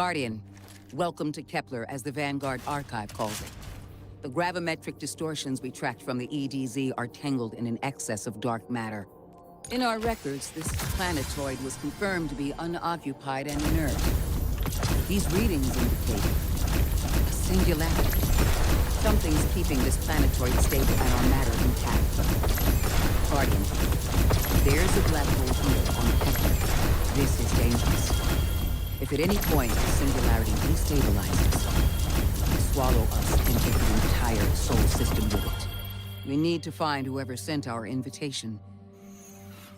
Guardian, welcome to Kepler, as the Vanguard Archive calls it. The gravimetric distortions we tracked from the EDZ are tangled in an excess of dark matter. In our records, this planetoid was confirmed to be unoccupied and inert. These readings indicate a singularity. Something's keeping this planetoid stable and our matter intact. Guardian, there's a black hole here on Kepler. This is dangerous. If at any point the singularity destabilizes, it'll swallow us and take the entire Sol system with it. We need to find whoever sent our invitation.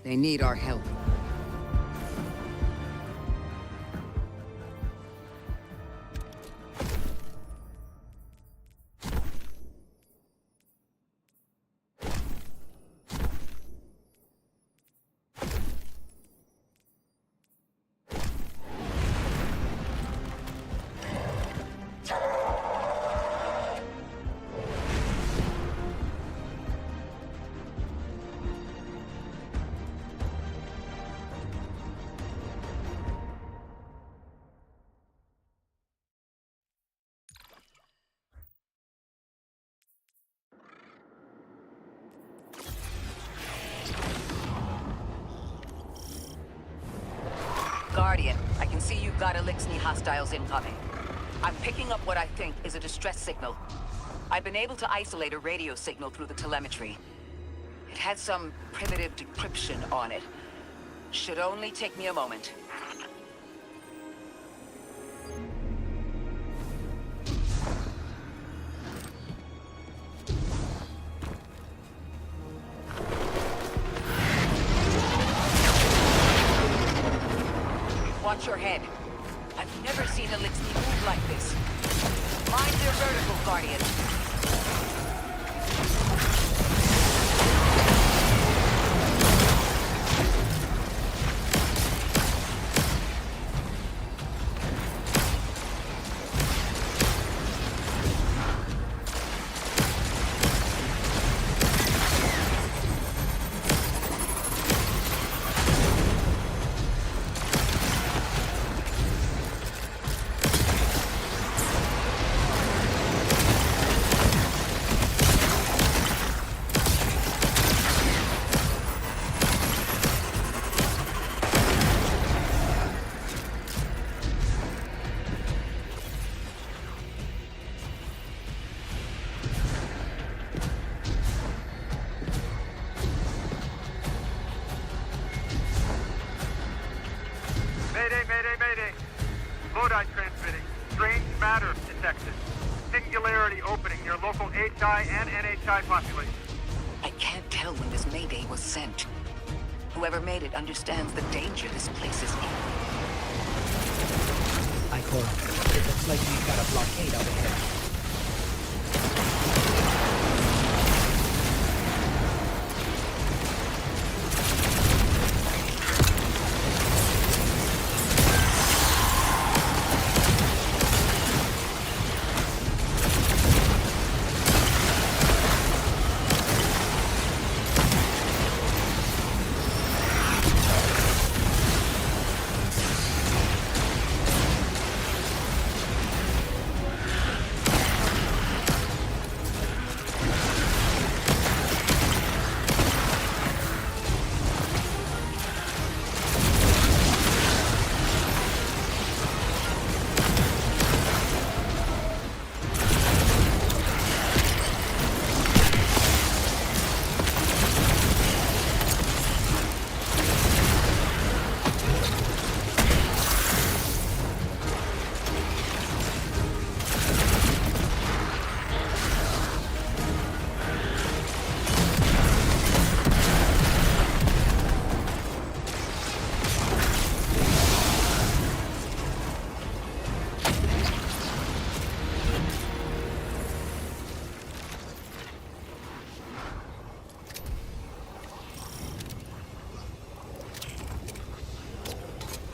They need our help. Guardian, I can see you've got Elixni hostiles incoming. I'm picking up what I think is a distress signal. I've been able to isolate a radio signal through the telemetry. It had some primitive decryption on it. Should only take me a moment. Watch your head. I've never seen Elixni move like this. Mind their vertical, Guardian. Mayday. Lodi transmitting. Strange matter detected. Singularity opening near local HI and NHI population. I can't tell when this Mayday was sent. Whoever made it understands the danger this place is in. Ikora, it looks like we've got a blockade out ahead.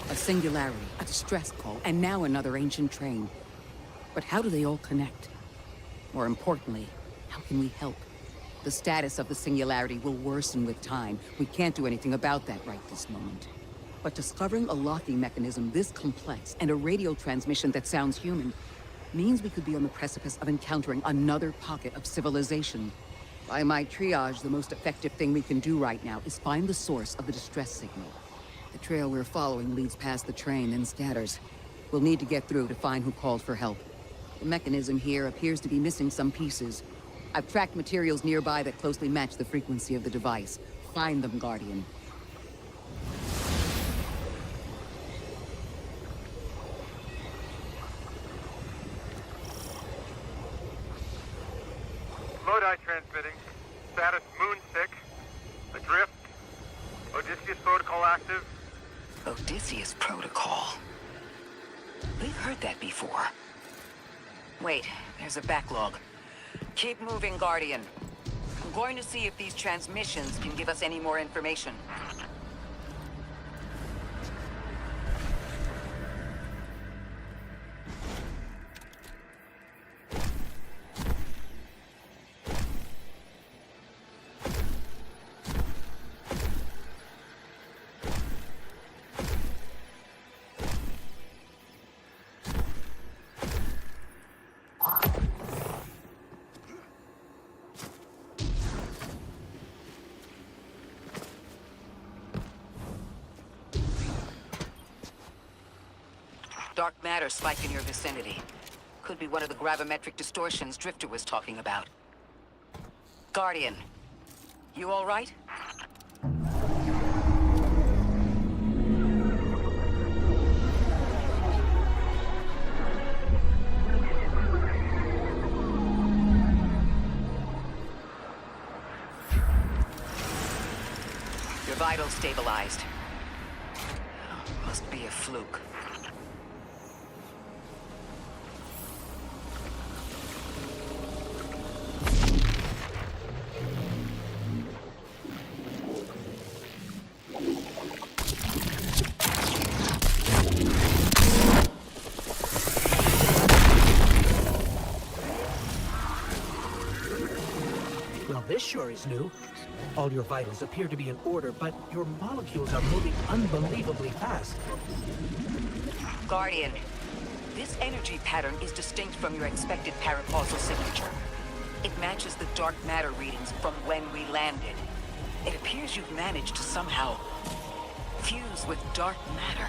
A singularity, a distress call, and now another ancient train. But how do they all connect? More importantly, how can we help? The status of the singularity will worsen with time. We can't do anything about that right this moment. But discovering a locking mechanism this complex and a radio transmission that sounds human means we could be on the precipice of encountering another pocket of civilization. By my triage, the most effective thing we can do right now is find the source of the distress signal. The trail we're following leads past the train, then scatters. We'll need to get through to find who called for help. The mechanism here appears to be missing some pieces. I've tracked materials nearby that closely match the frequency of the device. Find them, Guardian. Lodi transmitting. Status moonsick. Adrift. Odysseus protocol active. Odysseus protocol. We've heard that before. Wait, there's a backlog. Keep moving, Guardian. I'm going to see if these transmissions can give us any more information. Dark matter spiked in your vicinity. Could be one of the gravimetric distortions Drifter was talking about. Guardian, you all right? Your vitals stabilized. Must be a fluke. Well, this sure is new. All your vitals appear to be in order, but your molecules are moving unbelievably fast. Guardian, this energy pattern is distinct from your expected paracausal signature. It matches the dark matter readings from when we landed. It appears you've managed to somehow fuse with dark matter.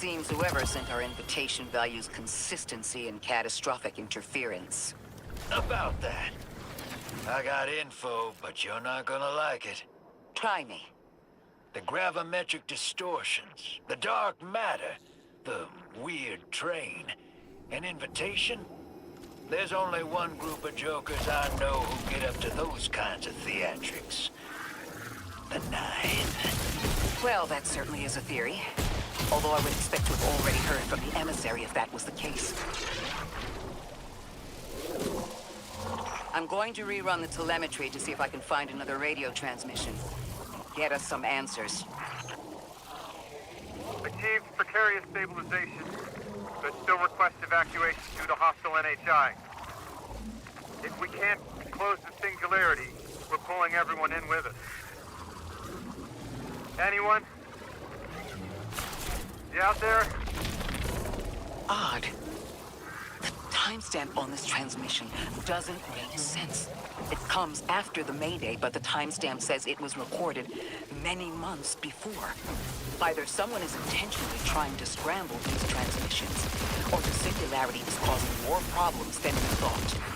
seems whoever sent our invitation values consistency and catastrophic interference. About that. I got info, but you're not gonna like it. Try me. The gravimetric distortions, the dark matter, the weird train. An invitation? There's only one group of jokers I know who get up to those kinds of theatrics. The Nine. Well, that certainly is a theory. Although I would expect to have already heard from the emissary if that was the case. I'm going to rerun the telemetry to see if I can find another radio transmission. Get us some answers. Achieved precarious stabilization, but still request evacuation due to hostile NHI. If we can't close the singularity, we're pulling everyone in with us. Anyone? You out there? Odd. The timestamp on this transmission doesn't make sense. It comes after the Mayday, but the timestamp says it was recorded many months before. Either someone is intentionally trying to scramble these transmissions, or the singularity is causing more problems than we thought.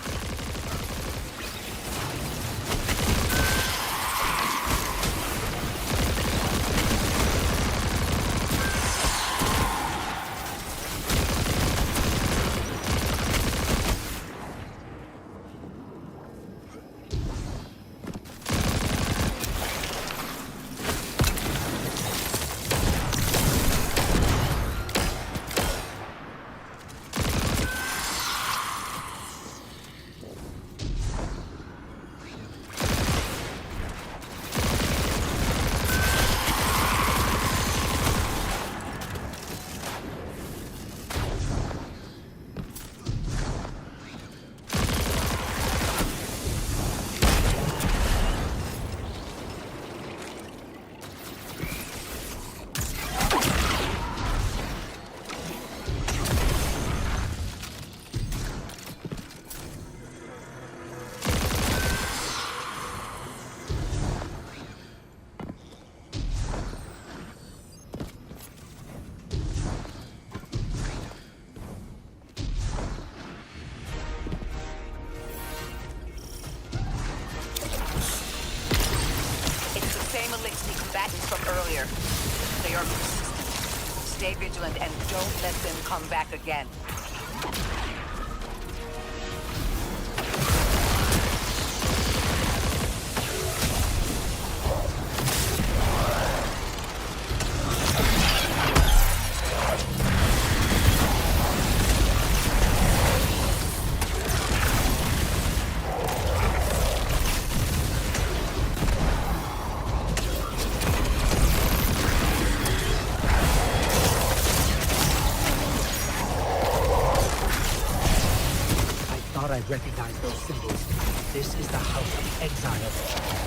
From earlier. They are persistent. Stay vigilant and don't let them come back again. I recognize those symbols. This is the House of Exile.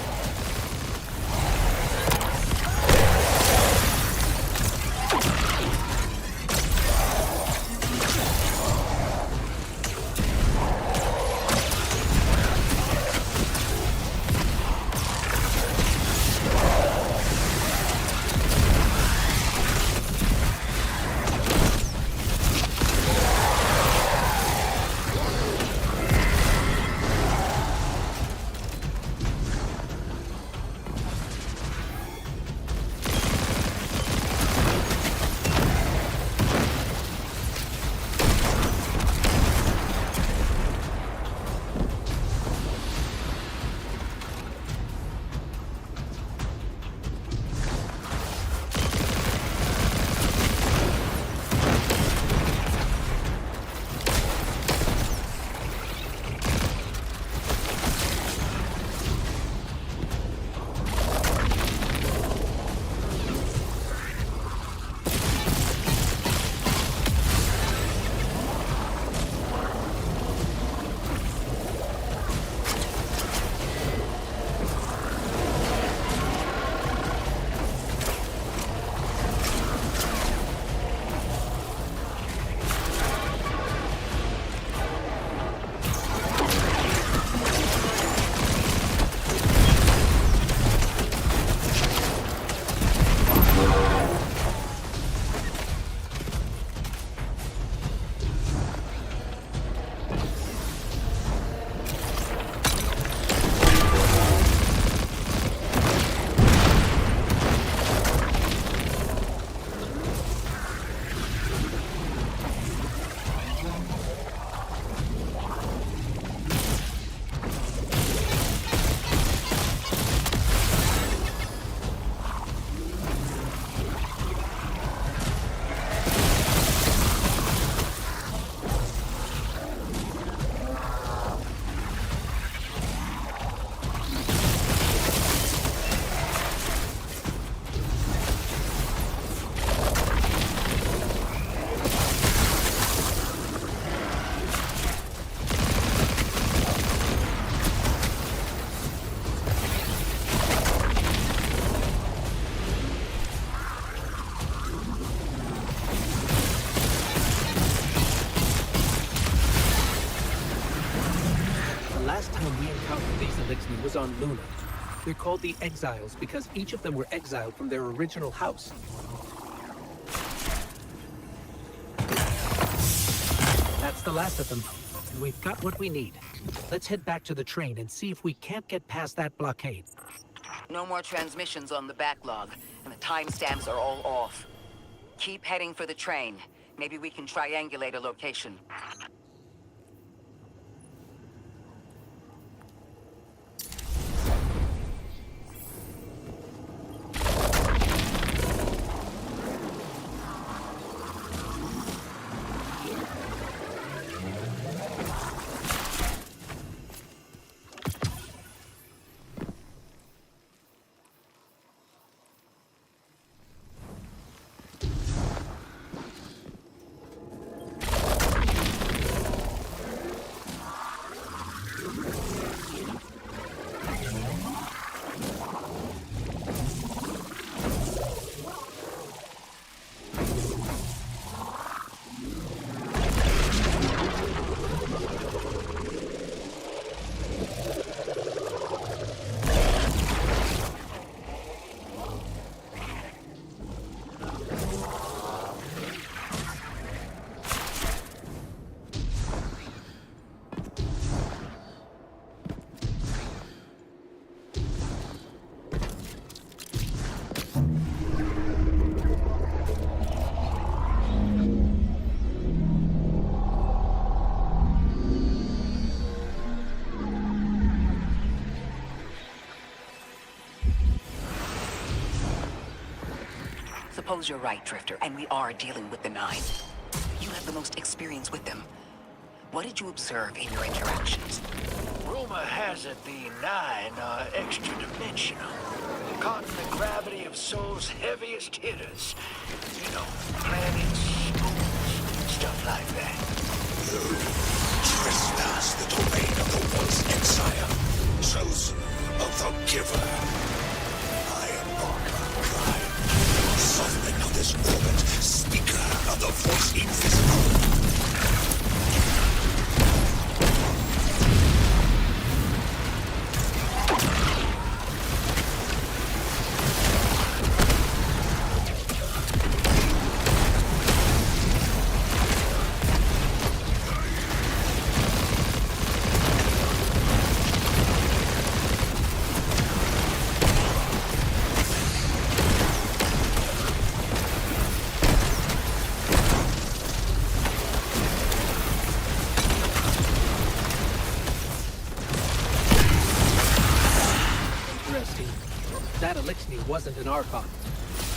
Elixni was on Luna. They're called the Exiles because each of them were exiled from their original house. That's the last of them, and we've got what we need. Let's head back to the train and see if we can't get past that blockade. No more transmissions on the backlog, and the timestamps are all off. Keep heading for the train. Maybe we can triangulate a location. Suppose you're right, Drifter, and we are dealing with the Nine. You have the most experience with them. What did you observe in your interactions? Rumor has it the Nine are extra-dimensional. Caught in the gravity of Sol's heaviest hitters. You know, planets, moons, stuff like that. You trespass the domain of the once exile, chosen of the Giver. I am Archon Prime, sovereign of this orbit, speaker of the voice invisible. That Elixni wasn't an Archon.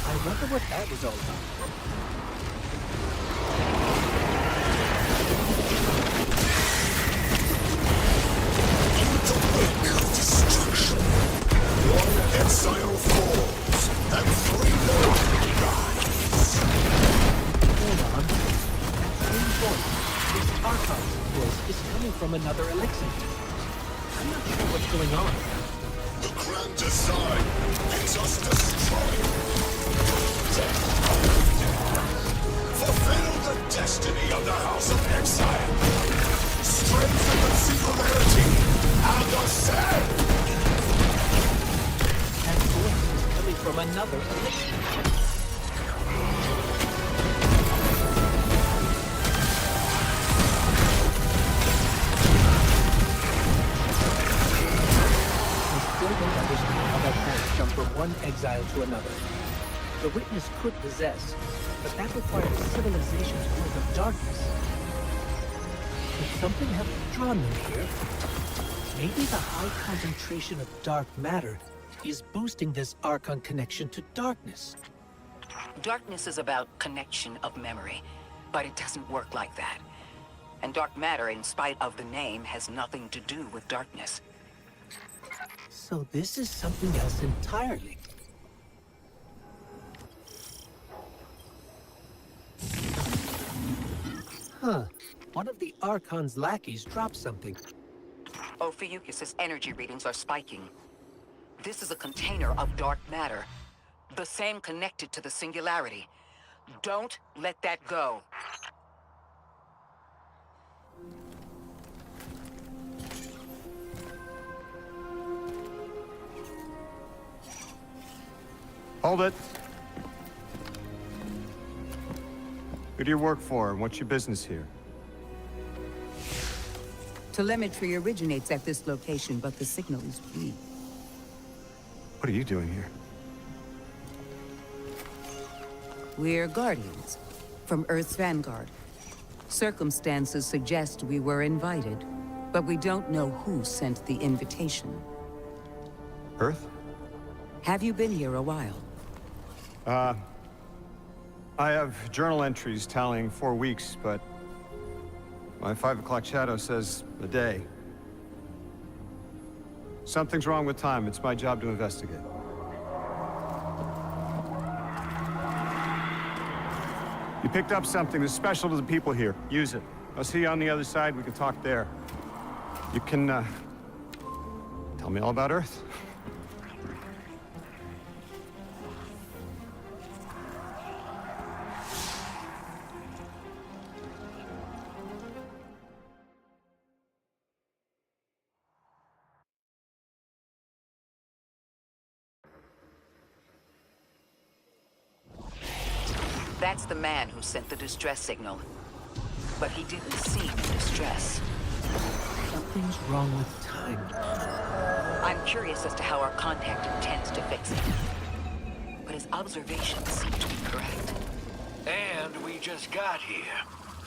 I wonder what that was all about. The wake of destruction. One exile falls, and three more rise. Hold on. That same voice, this Archon's voice, is coming from another Elixni. I'm not sure what's going on. The grand design bids us destroy. Fulfill the destiny of the House of Exile. Strengthen the singularity and ascend. That voice is coming from another Elixni. Jump from one exile to another. The Witness could possess, but that required a civilization's worth of darkness. Could something have drawn them here? Maybe the high concentration of dark matter is boosting this Archon connection to darkness. Darkness is about connection of memory, but it doesn't work like that. And dark matter, in spite of the name, has nothing to do with darkness. So this is something else entirely. Huh. One of the Archon's lackeys dropped something. Ophiuchus's energy readings are spiking. This is a container of dark matter, the same connected to the Singularity. Don't let that go. Hold it. Who do you work for, and what's your business here? Telemetry originates at this location, but the signal is weak. What are you doing here? We're Guardians, from Earth's vanguard. Circumstances suggest we were invited, but we don't know who sent the invitation. Earth? Have you been here a while? I have journal entries tallying 4 weeks, but my 5 o'clock shadow says a day. Something's wrong with time. It's my job to investigate. You picked up something that's special to the people here. Use it. I'll see you on the other side. We can talk there. You can, tell me all about Earth. That's the man who sent the distress signal. But he didn't seem in distress. Something's wrong with time. I'm curious as to how our contact intends to fix it. But his observations seem to be correct. And we just got here.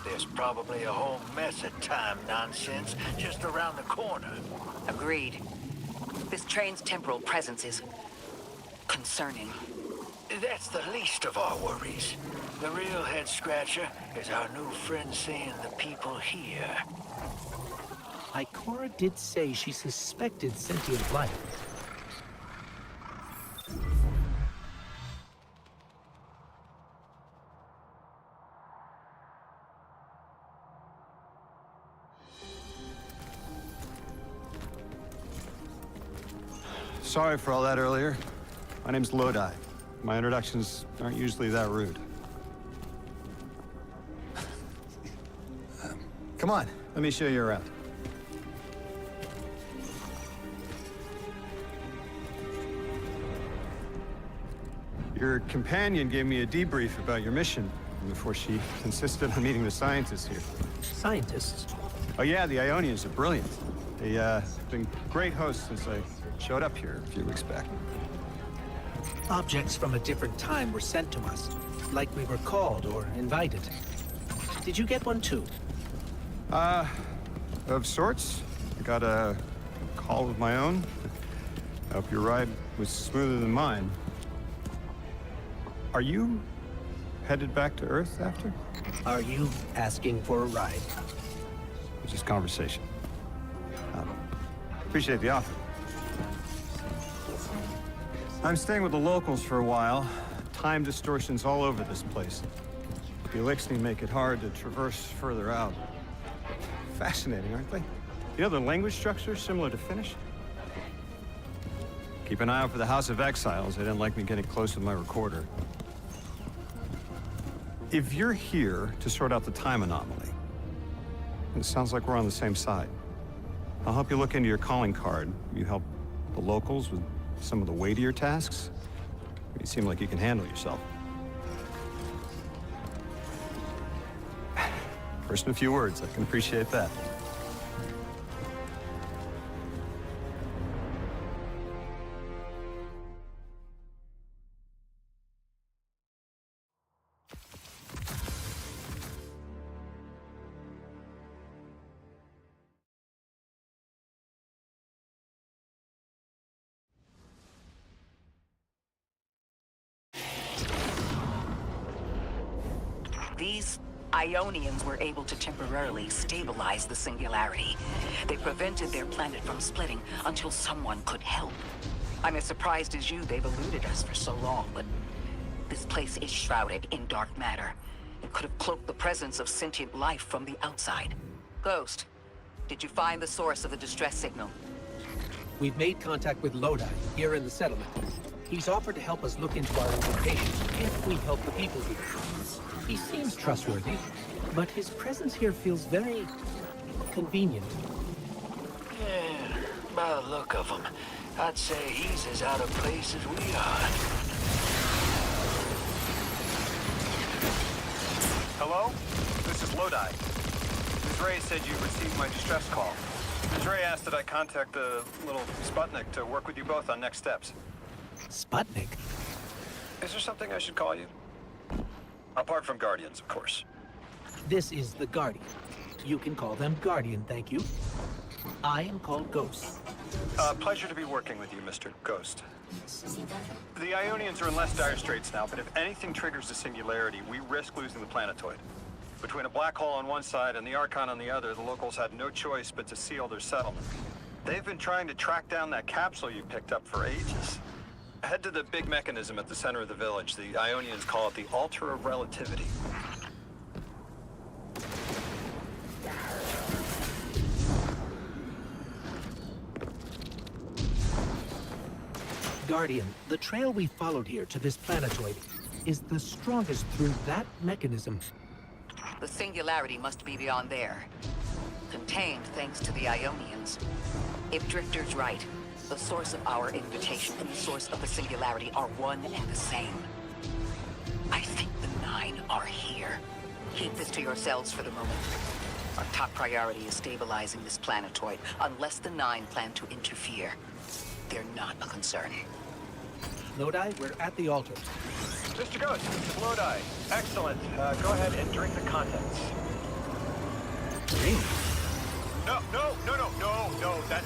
There's probably a whole mess of time nonsense just around the corner. Agreed. This train's temporal presence is concerning. That's the least of our worries. The real head-scratcher is our new friend seeing the people here. Ikora did say she suspected sentient life. Sorry for all that earlier. My name's Lodi. My introductions aren't usually that rude. Come on, let me show you around. Your companion gave me a debrief about your mission before she insisted on meeting the scientists here. Scientists? Oh yeah, the Ionians are brilliant. They've been great hosts since I showed up here a few weeks back. Objects from a different time were sent to us, like we were called or invited. Did you get one too? Of sorts. I got a call of my own. I hope your ride was smoother than mine. Are you headed back to Earth after? Are you asking for a ride? It's just conversation. Appreciate the offer. I'm staying with the locals for a while. Time distortions all over this place. The Elixni make it hard to traverse further out. Fascinating, aren't they? You know, the language structure is similar to Finnish. Keep an eye out for the House of Exiles. They didn't like me getting close with my recorder. If you're here to sort out the time anomaly, it sounds like we're on the same side. I'll help you look into your calling card. You help the locals with some of the weightier tasks. You seem like you can handle yourself. First in a few words, I can appreciate that. These Ionians were able to temporarily stabilize the singularity. They prevented their planet from splitting until someone could help. I'm as surprised as you they've eluded us for so long, but this place is shrouded in dark matter. It could have cloaked the presence of sentient life from the outside. Ghost, did you find the source of the distress signal? We've made contact with Lodi, here in the settlement. He's offered to help us look into our implications if we help the people here. He seems trustworthy, but his presence here feels very convenient. Yeah, by the look of him, I'd say he's as out of place as we are. Hello? This is Lodi. Ms. Ray said you received my distress call. Ms. Ray asked that I contact the little Sputnik to work with you both on next steps. Sputnik? Is there something I should call you? Apart from Guardians, of course. This is the Guardian. You can call them Guardian, thank you. I am called Ghost. Pleasure to be working with you, Mr. Ghost. The Ionians are in less dire straits now, but if anything triggers the singularity, we risk losing the planetoid. Between a black hole on one side and the Archon on the other, the locals had no choice but to seal their settlement. They've been trying to track down that capsule you picked up for ages. Head to the big mechanism at the center of the village. The Ionians call it the Altar of Relativity. Guardian, the trail we followed here to this planetoid is the strongest through that mechanism. The singularity must be beyond there. Contained thanks to the Ionians. If Drifter's right, the source of our invitation and the source of the singularity are one and the same. I think the 9 are here. Keep this to yourselves for the moment. Our top priority is stabilizing this planetoid, unless the 9 plan to interfere. They're not a concern. Lodi, we're at the altar. Mr. Ghost, it's Lodi. Excellent. Go ahead and drink the contents. Drink? No, that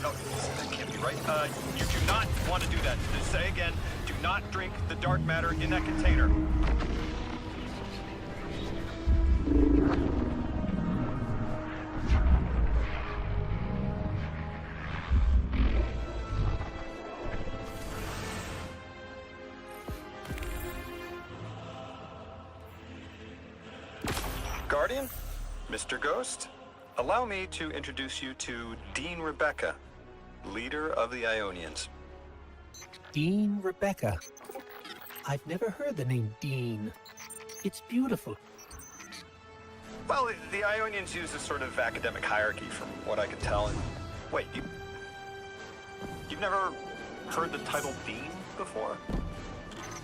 can't be right. You do not want to do that. Just say again, do not drink the dark matter in that container. Guardian? Mr. Ghost? Allow me to introduce you to Dean Rebecca, leader of the Ionians. Dean Rebecca. I've never heard the name Dean. It's beautiful. Well, the Ionians use a sort of academic hierarchy from what I can tell. And wait, you've never heard the title Dean before?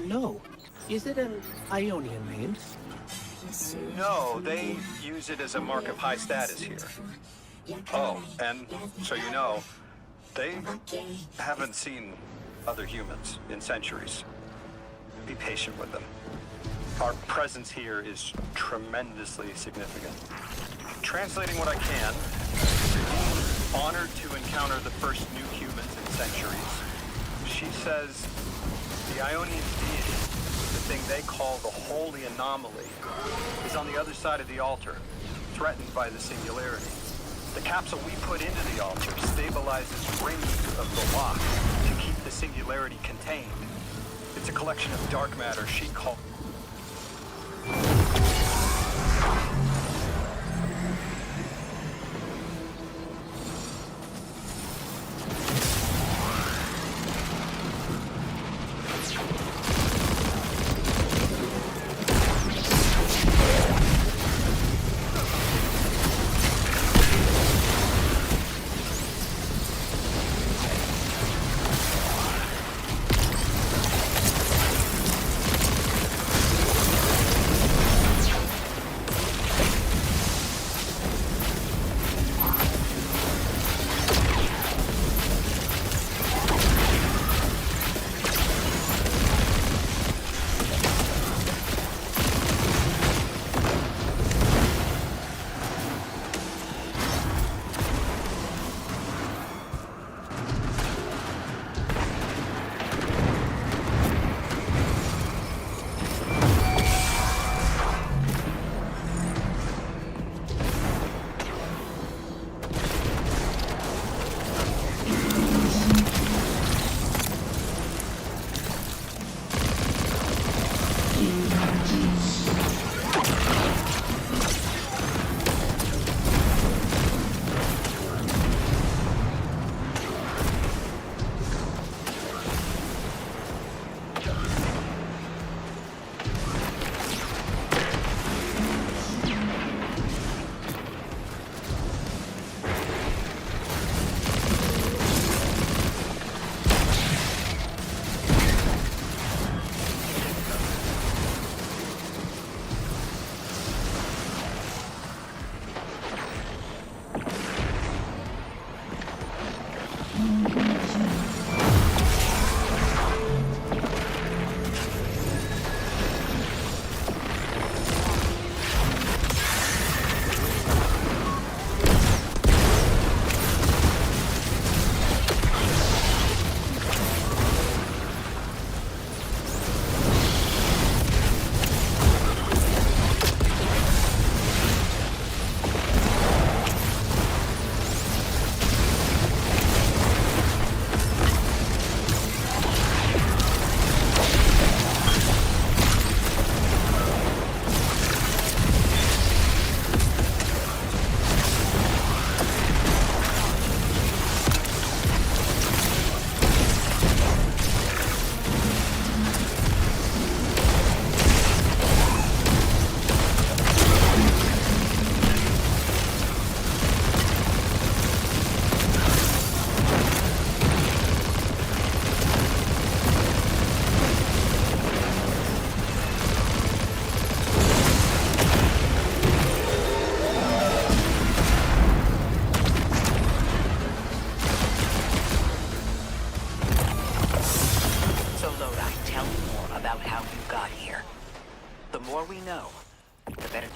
No. Is it an Ionian name? No, they use it as a mark of high status here. Oh, and so you know, they haven't seen other humans in centuries. Be patient with them. Our presence here is tremendously significant. Translating what I can, honored to encounter the first new humans in centuries. She says the Ionian deity, the thing they call the holy anomaly, is on the other side of the altar, threatened by the singularity. The capsule we put into the altar stabilizes rings of the lock to keep the singularity contained. It's a collection of dark matter she called...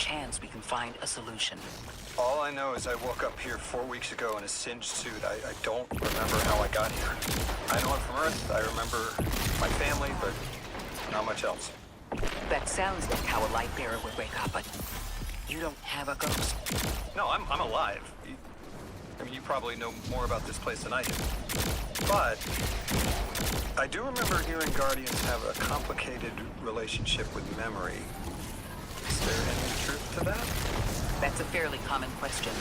chance we can find a solution. All I know is I woke up here 4 weeks ago in a singed suit. I don't remember how I got here. I know I'm from Earth. I remember my family, but not much else. That sounds like how a light bearer would wake up, but you don't have a ghost. No, I'm alive. I mean, you probably know more about this place than I do. But I do remember hearing Guardians have a complicated relationship with memory. Is there any truth to that? That's a fairly common question.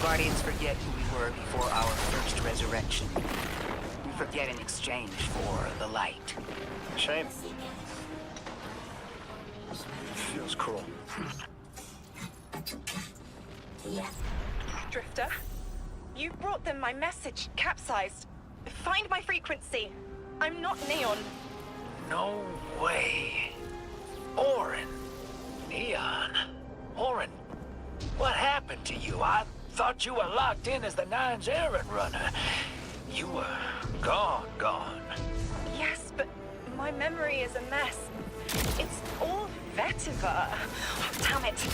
Guardians forget who we were before our first resurrection. We forget in exchange for the light. Shame. Feels cruel. Drifter, you brought them my message, capsized. Find my frequency. I'm not Neon. No way. Orin. Neon. Orin, what happened to you? I thought you were locked in as the Nine's errand runner. You were gone. Yes, but my memory is a mess. It's all vetiver. Oh, damn it.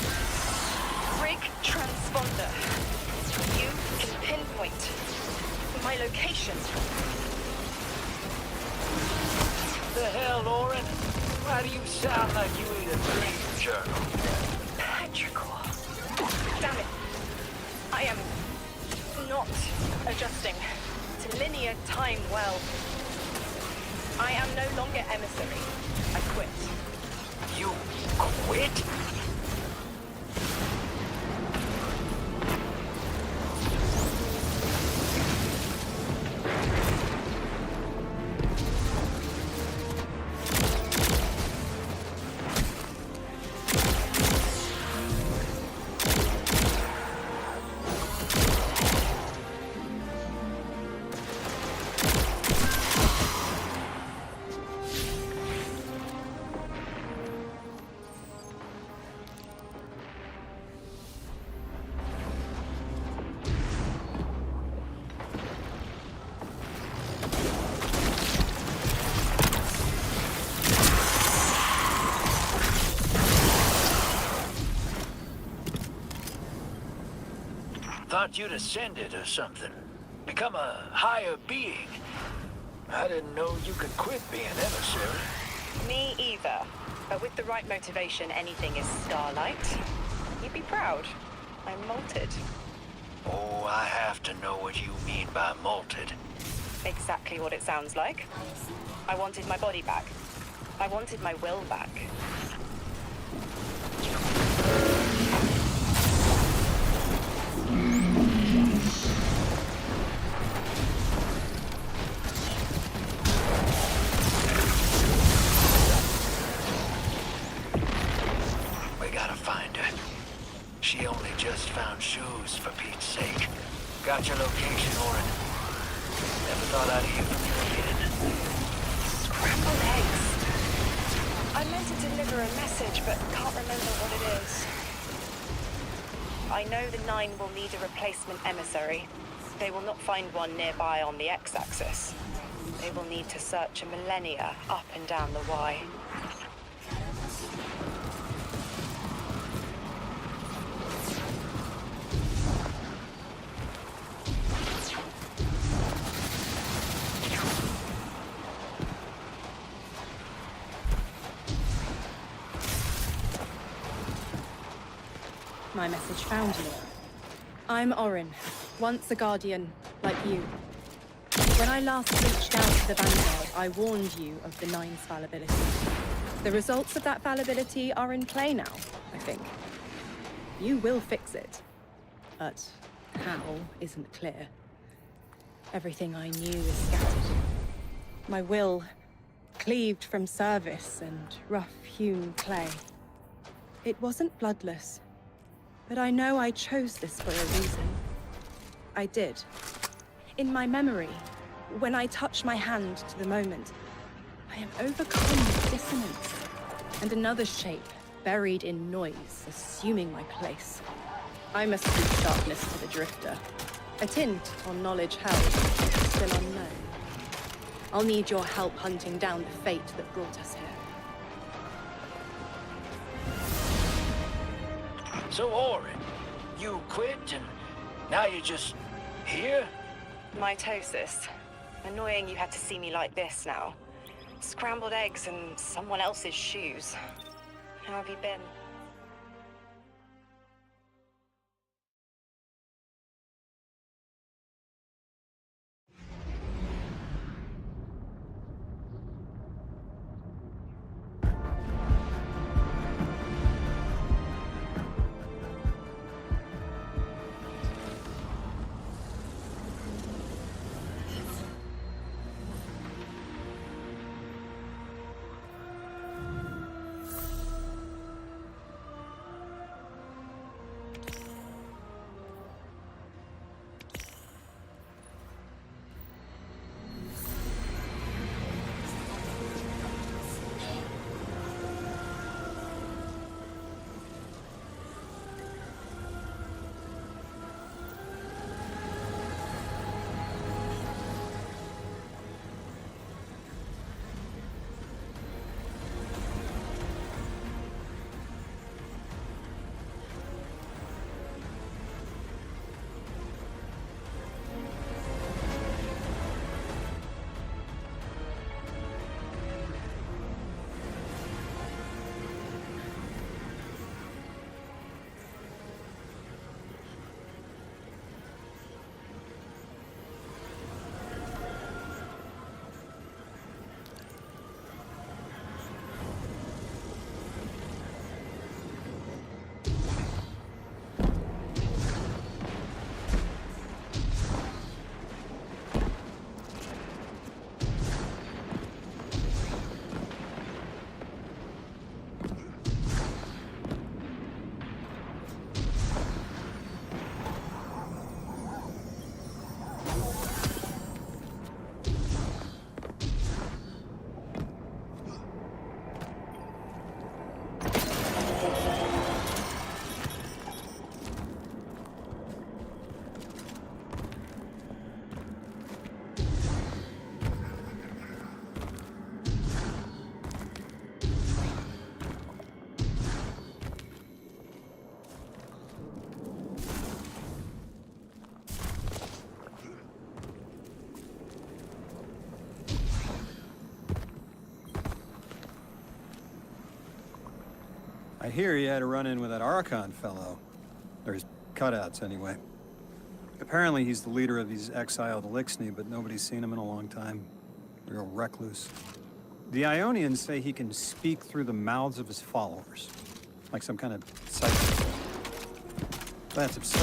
Rig transponder. You can pinpoint my location. The hell, Orin? Why do you sound like you ate a dream journal? Petrichor. Damn it. I am not adjusting to linear time well. I am no longer emissary. I quit. You quit? Thought you'd ascended or something. Become a higher being. I didn't know you could quit being emissary. Me either. But with the right motivation, anything is starlight. You'd be proud. I'm molted. Oh, I have to know what you mean by molted. Exactly what it sounds like. I wanted my body back. I wanted my will back. We gotta find her. She only just found shoes, for Pete's sake. Got your location, Orin. Never thought I'd hear from you again. Scrambled eggs. I meant to deliver a message, but can't remember what it is. I know the Nine will need a replacement emissary. They will not find one nearby on the X-axis. They will need to search a millennia up and down the Y. My message found you. I'm Orin, once a Guardian, like you. When I last reached out to the Vanguard, I warned you of the Nine's fallibility. The results of that fallibility are in play now, I think. You will fix it. But how isn't clear. Everything I knew is scattered. My will, cleaved from service and rough-hewn clay. It wasn't bloodless. But I know I chose this for a reason. I did. In my memory, when I touch my hand to the moment, I am overcome with dissonance. And another shape, buried in noise, assuming my place. I must speak darkness to the Drifter. A tint on knowledge held, still unknown. I'll need your help hunting down the fate that brought us here. So, Orin, you quit and now you're just here? Mitosis. Annoying you had to see me like this now. Scrambled eggs and someone else's shoes. How have you been? I hear you had a run-in with that Archon fellow. Or his cutouts, anyway. Apparently he's the leader of these exiled Elixni, but nobody's seen him in a long time. Real recluse. The Ionians say he can speak through the mouths of his followers. Like some kind of psychic. That's absurd.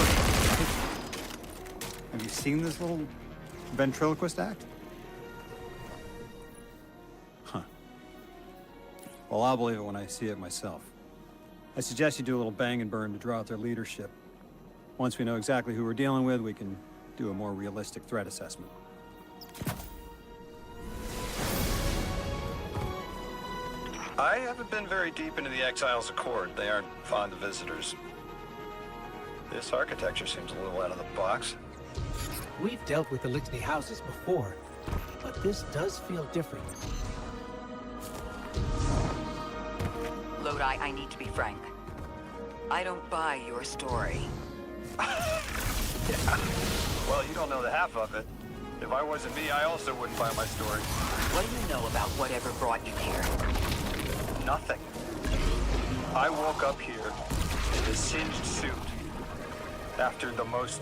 Have you seen this little ventriloquist act? Huh. Well, I'll believe it when I see it myself. I suggest you do a little bang and burn to draw out their leadership. Once we know exactly who we're dealing with, we can do a more realistic threat assessment. I haven't been very deep into the Exiles Accord. They aren't fond of visitors. This architecture seems a little out of the box. We've dealt with Elixni houses before, but this does feel different. Lodi, I need to be frank. I don't buy your story. Yeah. Well, you don't know the half of it. If I wasn't me, I also wouldn't buy my story. What do you know about whatever brought you here? Nothing. I woke up here in a singed suit after the most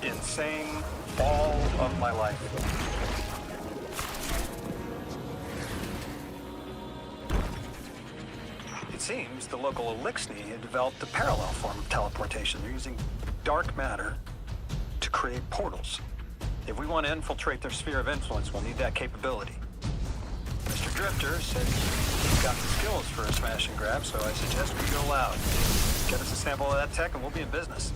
insane fall of my life. It seems the local Elixni had developed a parallel form of teleportation. They're using dark matter to create portals. If we want to infiltrate their sphere of influence, we'll need that capability. Mr. Drifter said he's got the skills for a smash and grab, so I suggest we go loud. Get us a sample of that tech and we'll be in business.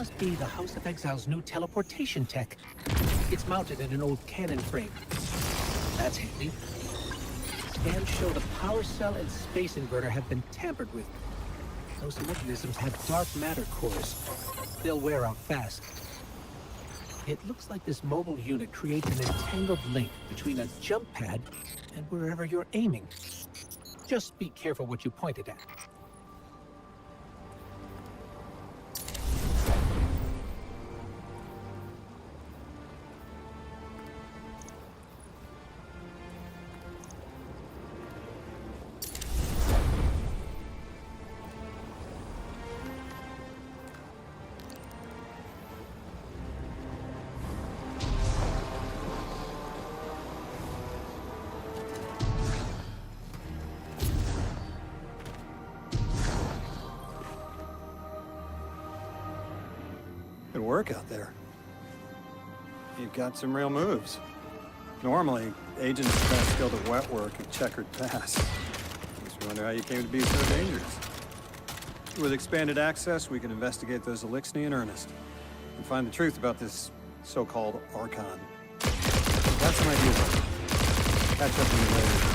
must be the House of Exile's new teleportation tech. It's mounted in an old cannon frame. That's handy. Scans show the power cell and space inverter have been tampered with. Those mechanisms have dark matter cores. They'll wear out fast. It looks like this mobile unit creates an entangled link between a jump pad and wherever you're aiming. Just be careful what you pointed at. Good work out there. You've got some real moves. Normally, agents best skilled at wet work and checkered pass. Just wonder how you came to be so dangerous. With expanded access, we can investigate those Elixni in earnest and find the truth about this so-called Archon. That's some ideas. Catch up with you later.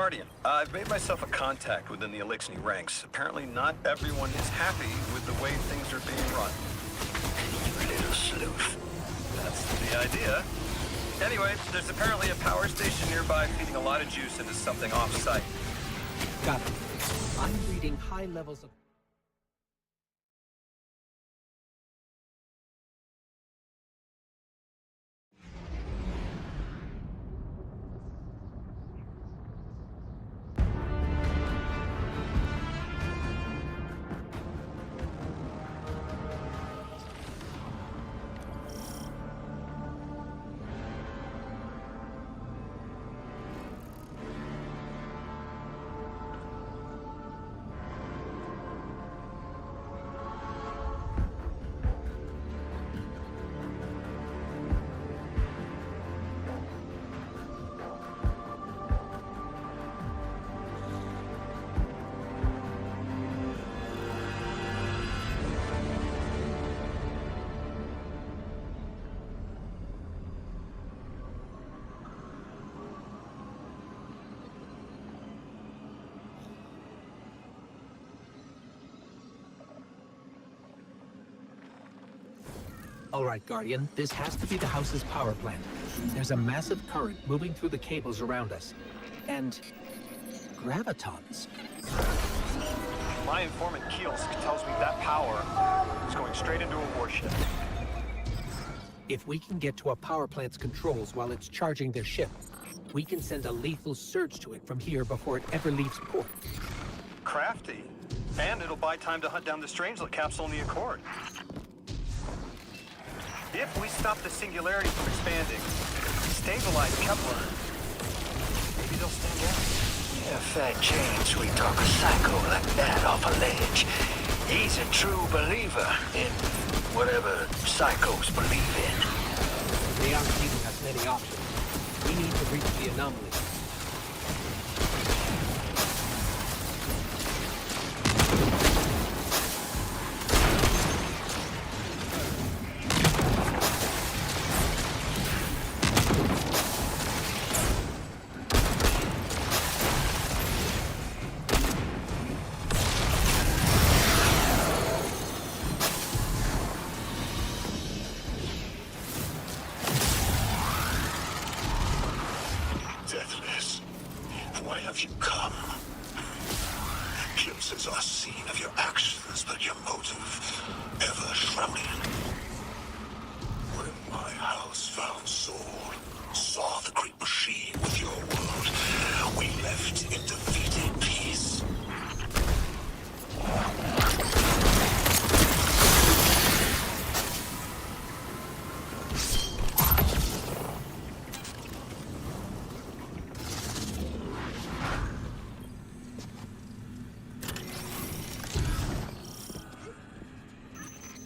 Guardian. I've made myself a contact within the Elixni ranks. Apparently not everyone is happy with the way things are being run. You little sleuth. That's the idea. Anyway, there's apparently a power station nearby feeding a lot of juice into something off-site. Got it. I'm reading high levels of... All right, Guardian, this has to be the house's power plant. There's a massive current moving through the cables around us. And... gravitons. My informant Kielsk tells me that power is going straight into a warship. If we can get to a power plant's controls while it's charging their ship, we can send a lethal surge to it from here before it ever leaves port. Crafty. And it'll buy time to hunt down the Strangelet capsule in the Accord. If we stop the singularity from expanding, stabilize Kepler, maybe they'll stand down. Yeah, Fat Jane, sweet talk a psycho like that off a ledge. He's a true believer in whatever psychos believe in. They aren't giving us many options. We need to reach the anomaly. Deathless, why have you come? Glimpses are seen of your actions, but your motive ever shrouded. When my house found Saul, saw the great machine with your world, we left in defeated peace.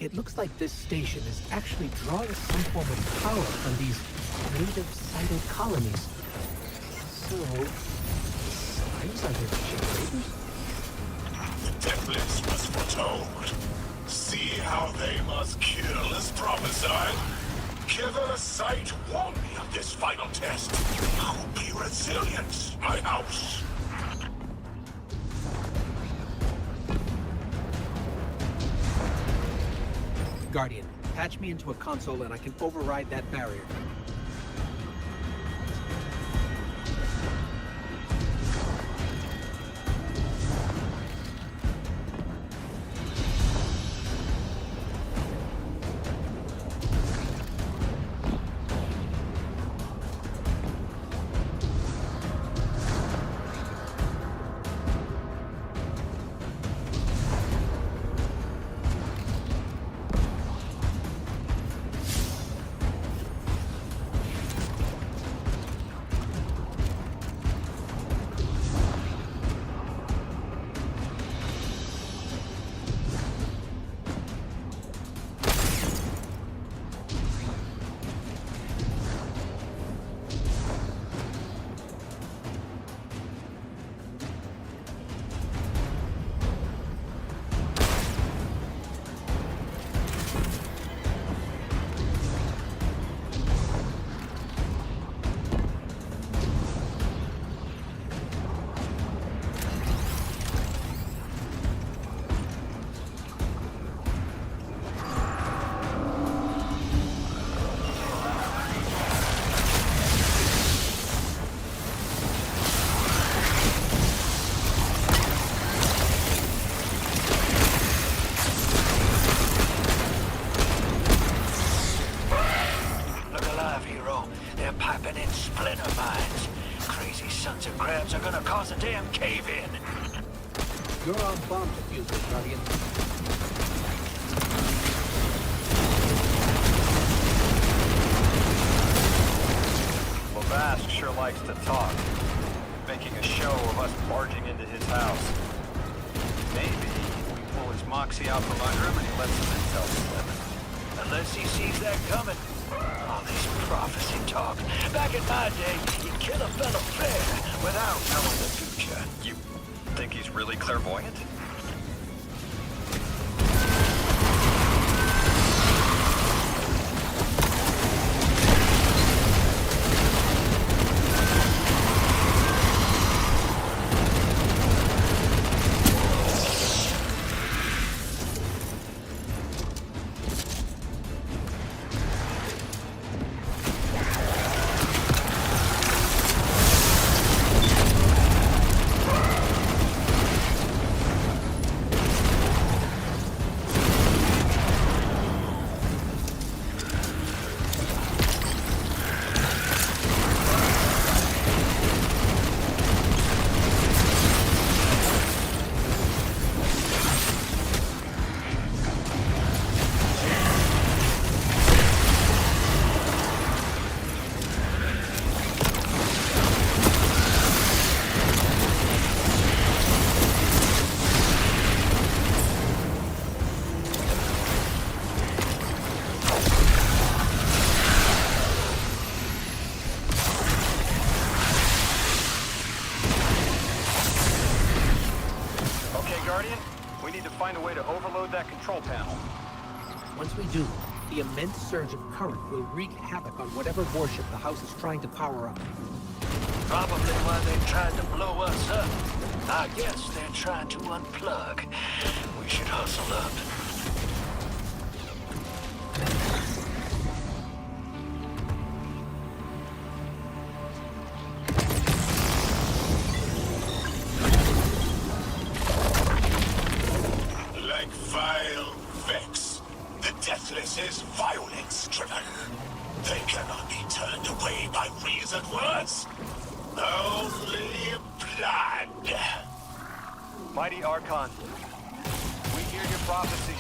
It looks like this station is actually drawing some form of power from these native sited colonies. So, signs are there generators? The Deathless was foretold. See how they must kill as prophesied. Killer Sight warned me of this final test. I'll be resilient, my house. Guardian, patch me into a console and I can override that barrier. splinter mines. Crazy sons of crabs are gonna cause a damn cave-in. You're on bomb diffuser, Guardian. Bask sure likes to talk, making a show of us barging into his house. Maybe we pull his moxie out from under him and he lets some intel slip. Unless he sees that coming. All this prophecy talk. Back in my day, you'd kill a fellow fair without knowing the future. You think he's really clairvoyant? Guardian, we need to find a way to overload that control panel. Once we do, the immense surge of current will wreak havoc on whatever warship the house is trying to power up. Probably why they tried to blow us up. I guess they're trying to unplug. We should hustle up. Like vile Vex, the Deathless is violence-driven. They cannot be turned away by reasoned words. Only blood. Mighty Archon, we hear your prophecy.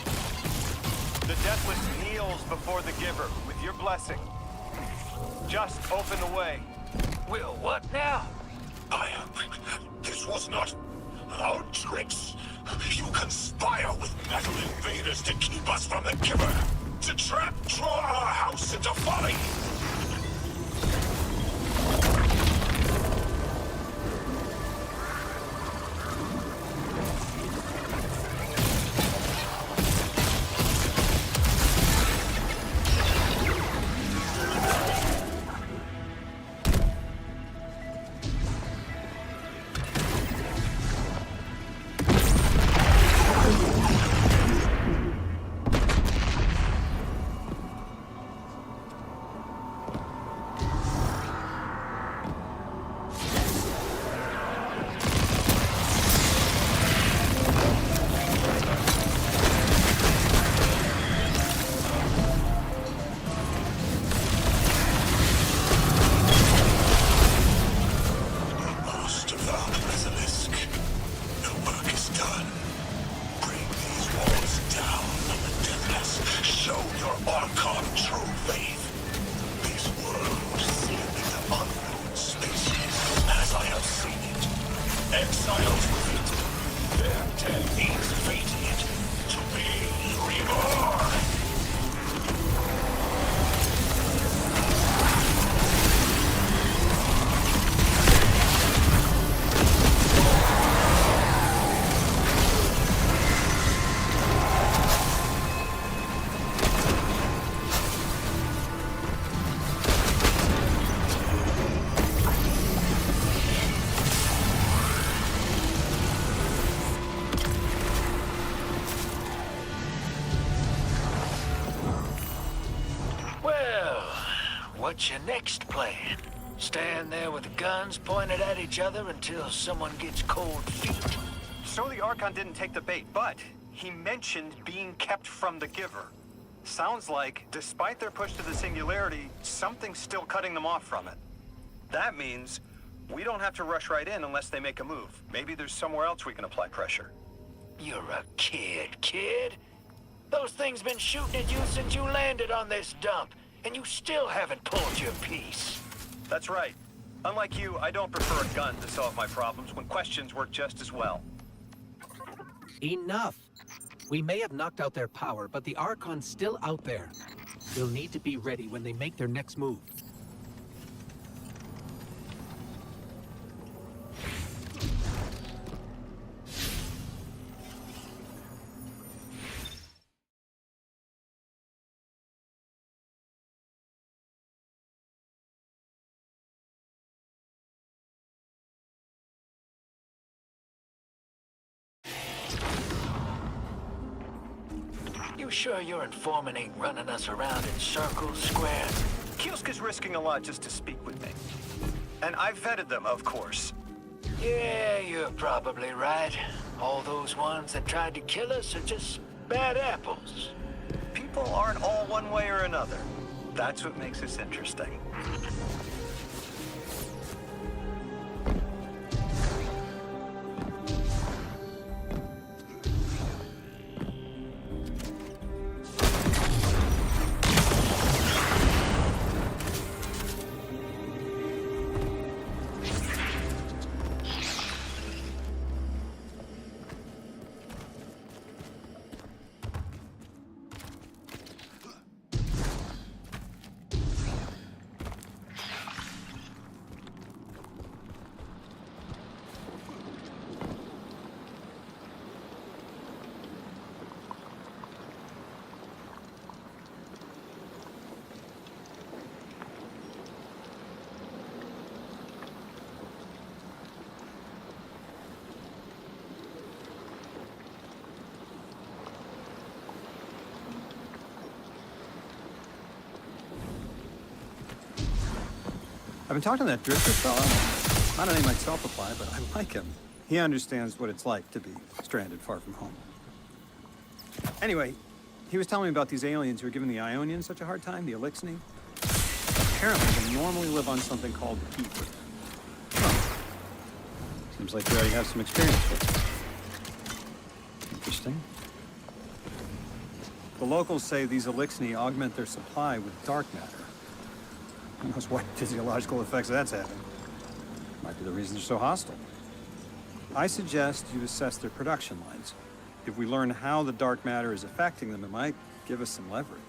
The Deathless kneels before the Giver with your blessing. Just open the way. Will what now? This was not our tricks. You conspire with metal invaders to keep us from the Giver. To draw our house into folly. Exiles with it. Their death is fated to be reborn. What's your next plan? Stand there with the guns pointed at each other until someone gets cold feet? So the Archon didn't take the bait, but he mentioned being kept from the Giver. Sounds like, despite their push to the Singularity, something's still cutting them off from it. That means we don't have to rush right in unless they make a move. Maybe there's somewhere else we can apply pressure. You're a kid. Those things been shooting at you since you landed on this dump, and you still haven't pulled your piece. That's right. Unlike you, I don't prefer a gun to solve my problems when questions work just as well. Enough! We may have knocked out their power, but the Archon's still out there. We'll need to be ready when they make their next move. You sure your informant ain't running us around in circles, Square? Kielska's risking a lot just to speak with me. And I've vetted them, of course. Yeah, you're probably right. All those ones that tried to kill us are just bad apples. People aren't all one way or another. That's what makes this interesting. I've been talking to that drifter fella. Not a name I'd self-apply, but I like him. He understands what it's like to be stranded far from home. Anyway, he was telling me about these aliens who are giving the Ionians such a hard time, the Elixni. Apparently, they normally live on something called ether. Huh. Seems like you already have some experience with it. Interesting. The locals say these Elixni augment their supply with dark matter. Who knows what physiological effects that's having. Might be the reason they're so hostile. I suggest you assess their production lines. If we learn how the dark matter is affecting them, it might give us some leverage.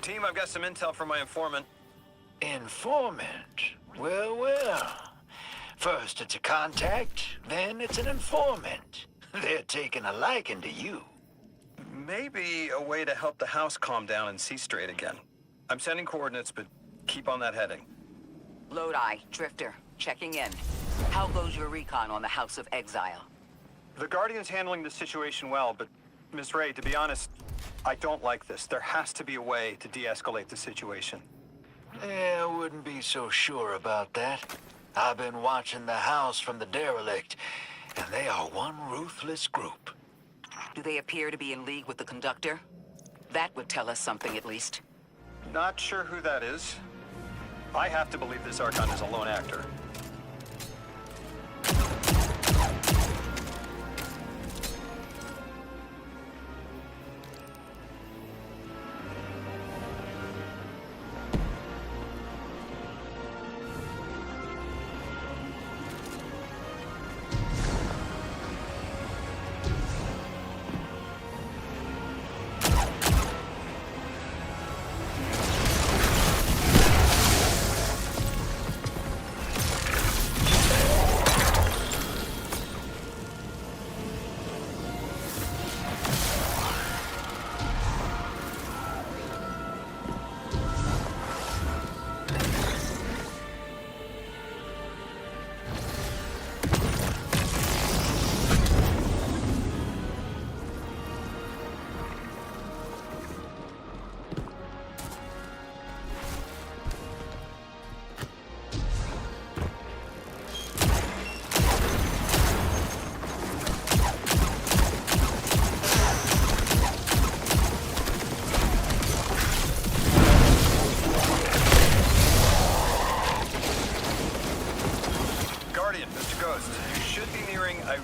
Team, I've got some intel from my informant. Informant? Well, well. First it's a contact, then it's an informant. They're taking a liking to you. Maybe a way to help the house calm down and see straight again. I'm sending coordinates, but keep on that heading. Lodi, Drifter, checking in. How goes your recon on the House of Exile? The Guardian's handling the situation well, but Miss Ray, to be honest, I don't like this. There has to be a way to de-escalate the situation. I wouldn't be so sure about that. I've been watching the house from the derelict, and they are one ruthless group. Do they appear to be in league with the Conductor? That would tell us something at least. Not sure who that is. I have to believe this Archon is a lone actor.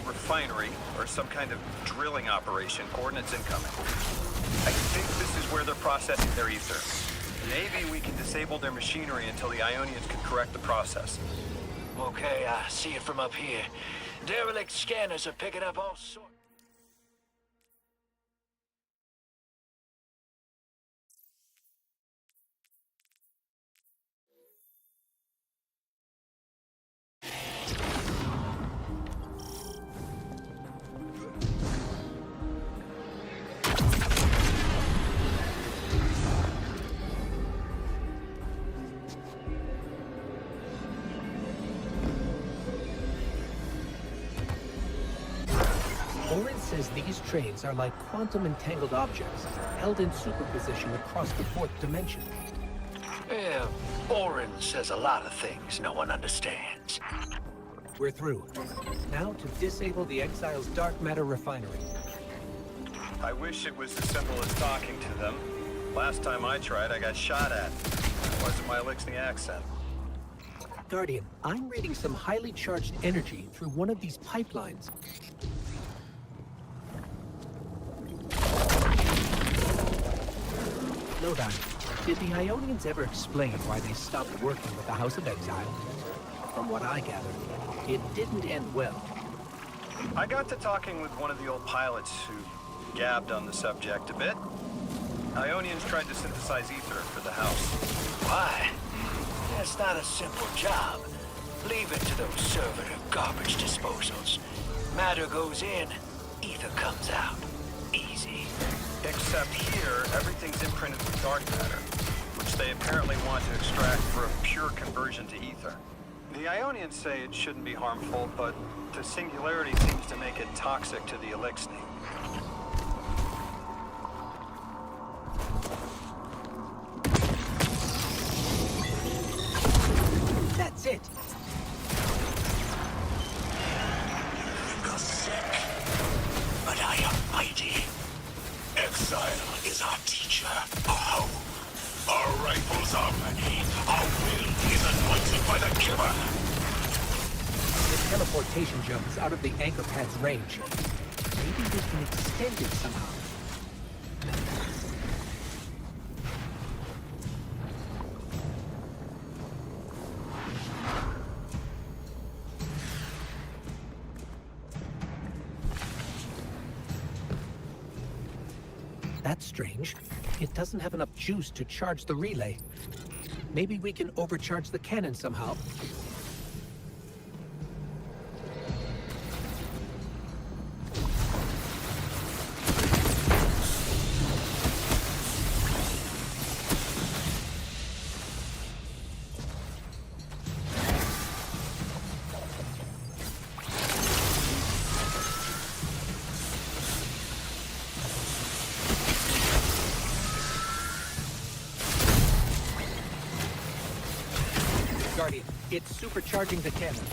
Refinery, or some kind of drilling operation. Coordinates incoming. I think this is where they're processing their ether. Maybe we can disable their machinery until the Ionians can correct the process. Okay, I see it from up here. Derelict scanners are picking up all sorts. Orin says these trains are like quantum entangled objects, held in superposition across the fourth dimension. Yeah, Orin says a lot of things no one understands. We're through. Now to disable the Exile's dark matter refinery. I wish it was as simple as talking to them. Last time I tried, I got shot at. It wasn't my Elixni accent. Guardian, I'm reading some highly charged energy through one of these pipelines. Lodi, did the Ionians ever explain why they stopped working with the House of Exile? From what I gathered, it didn't end well. I got to talking with one of the old pilots who gabbed on the subject a bit. Ionians tried to synthesize ether for the house. Why? That's not a simple job. Leave it to those servitor garbage disposals. Matter goes in, ether comes out. Easy. Except here, everything's imprinted with dark matter, which they apparently want to extract for a pure conversion to ether. The Ionians say it shouldn't be harmful, but the singularity seems to make it toxic to the Elixni. That's it! You're sick, but I am mighty. Exile is our teacher, our home. Our rifles are many. Our will is anointed by the giver. The teleportation jump is out of the anchor pad's range. Maybe we can extend it somehow. That's strange. It doesn't have enough juice to charge the relay. Maybe we can overcharge the cannon somehow. Guardian, it's supercharging the cannon.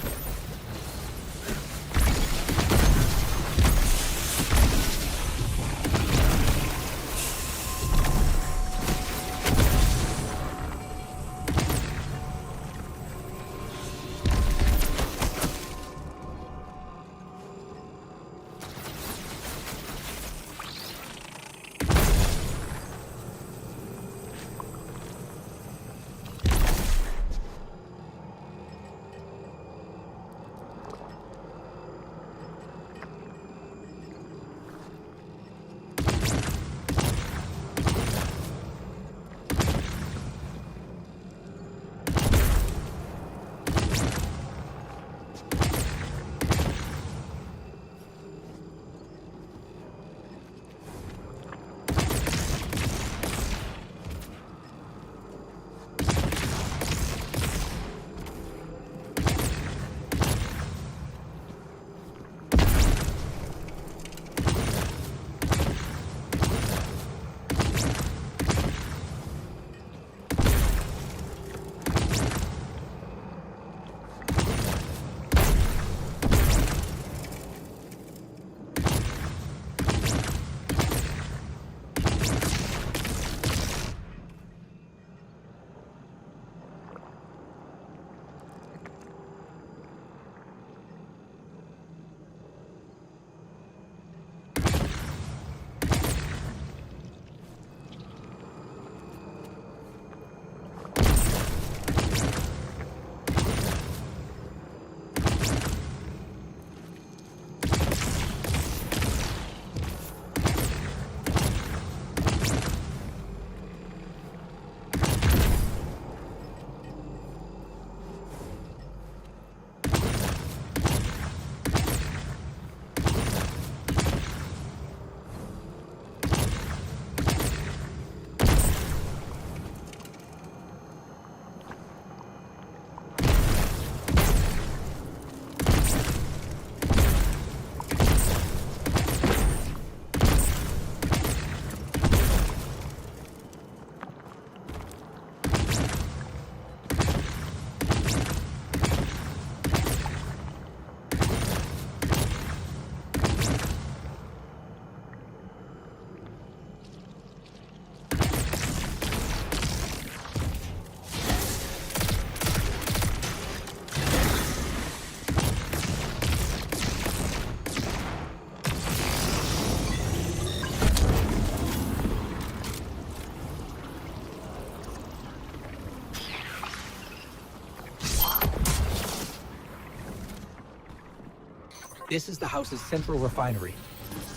This is the house's central refinery.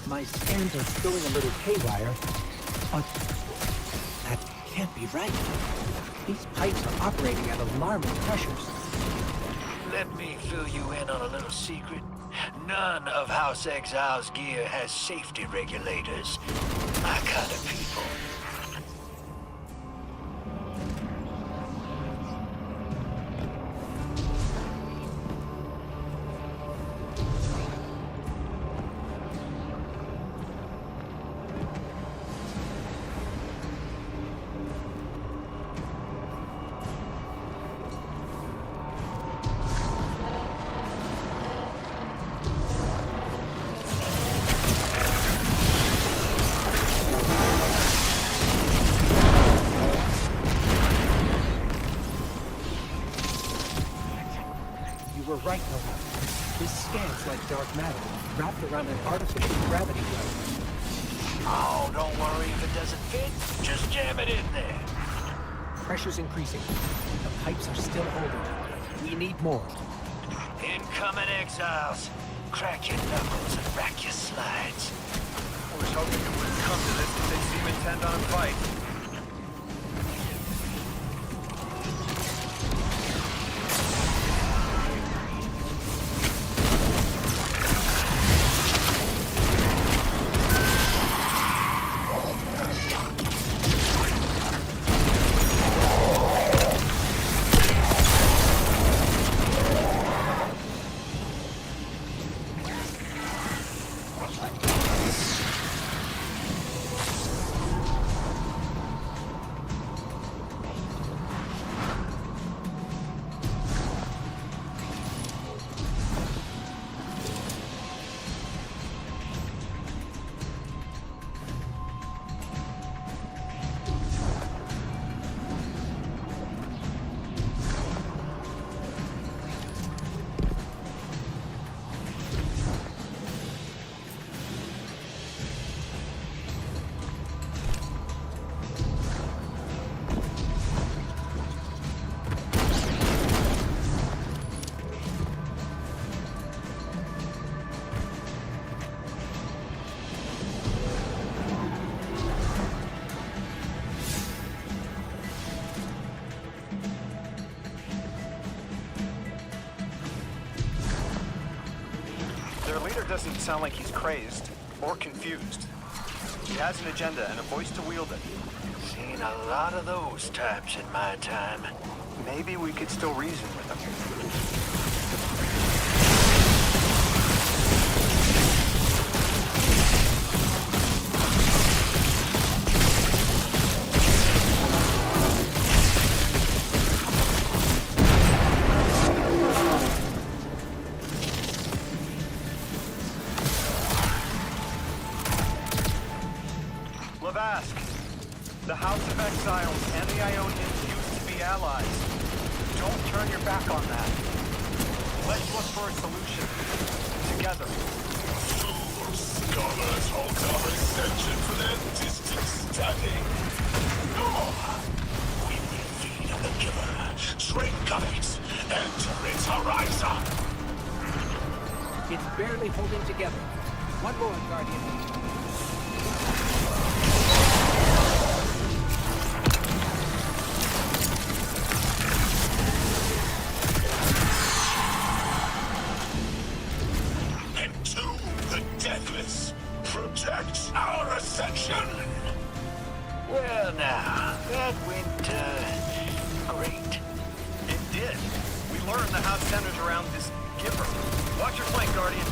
My scans are showing a little haywire, but that can't be right. These pipes are operating at alarming pressures. Let me fill you in on a little secret. None of House Exile's gear has safety regulators. My kind of people. You were right, Nova. This scans like dark matter, wrapped around an artificial gravity well. Oh, don't worry if it doesn't fit. Just jam it in there. Pressure's increasing. The pipes are still holding. We need more. Incoming Exiles. Crack your knuckles and rack your slides. I was hoping it wouldn't come to this, but they seem intent on fight. Their leader doesn't sound like he's crazed or confused. He has an agenda and a voice to wield it. Seen a lot of those types in my time. Maybe we could still reason with him. The House of Exiles and the Ionians used to be allies. Don't turn your back on that. Let's look for a solution. Together. Fools! Scholars hold our ascension for their distant study. No! We will feed on the giver, drink of it, enter its horizon. It's barely holding together. One more, Guardian. Protect our ascension! Well now, that went, great. It did. We learned the house centers around this giver. Watch your flank, Guardian.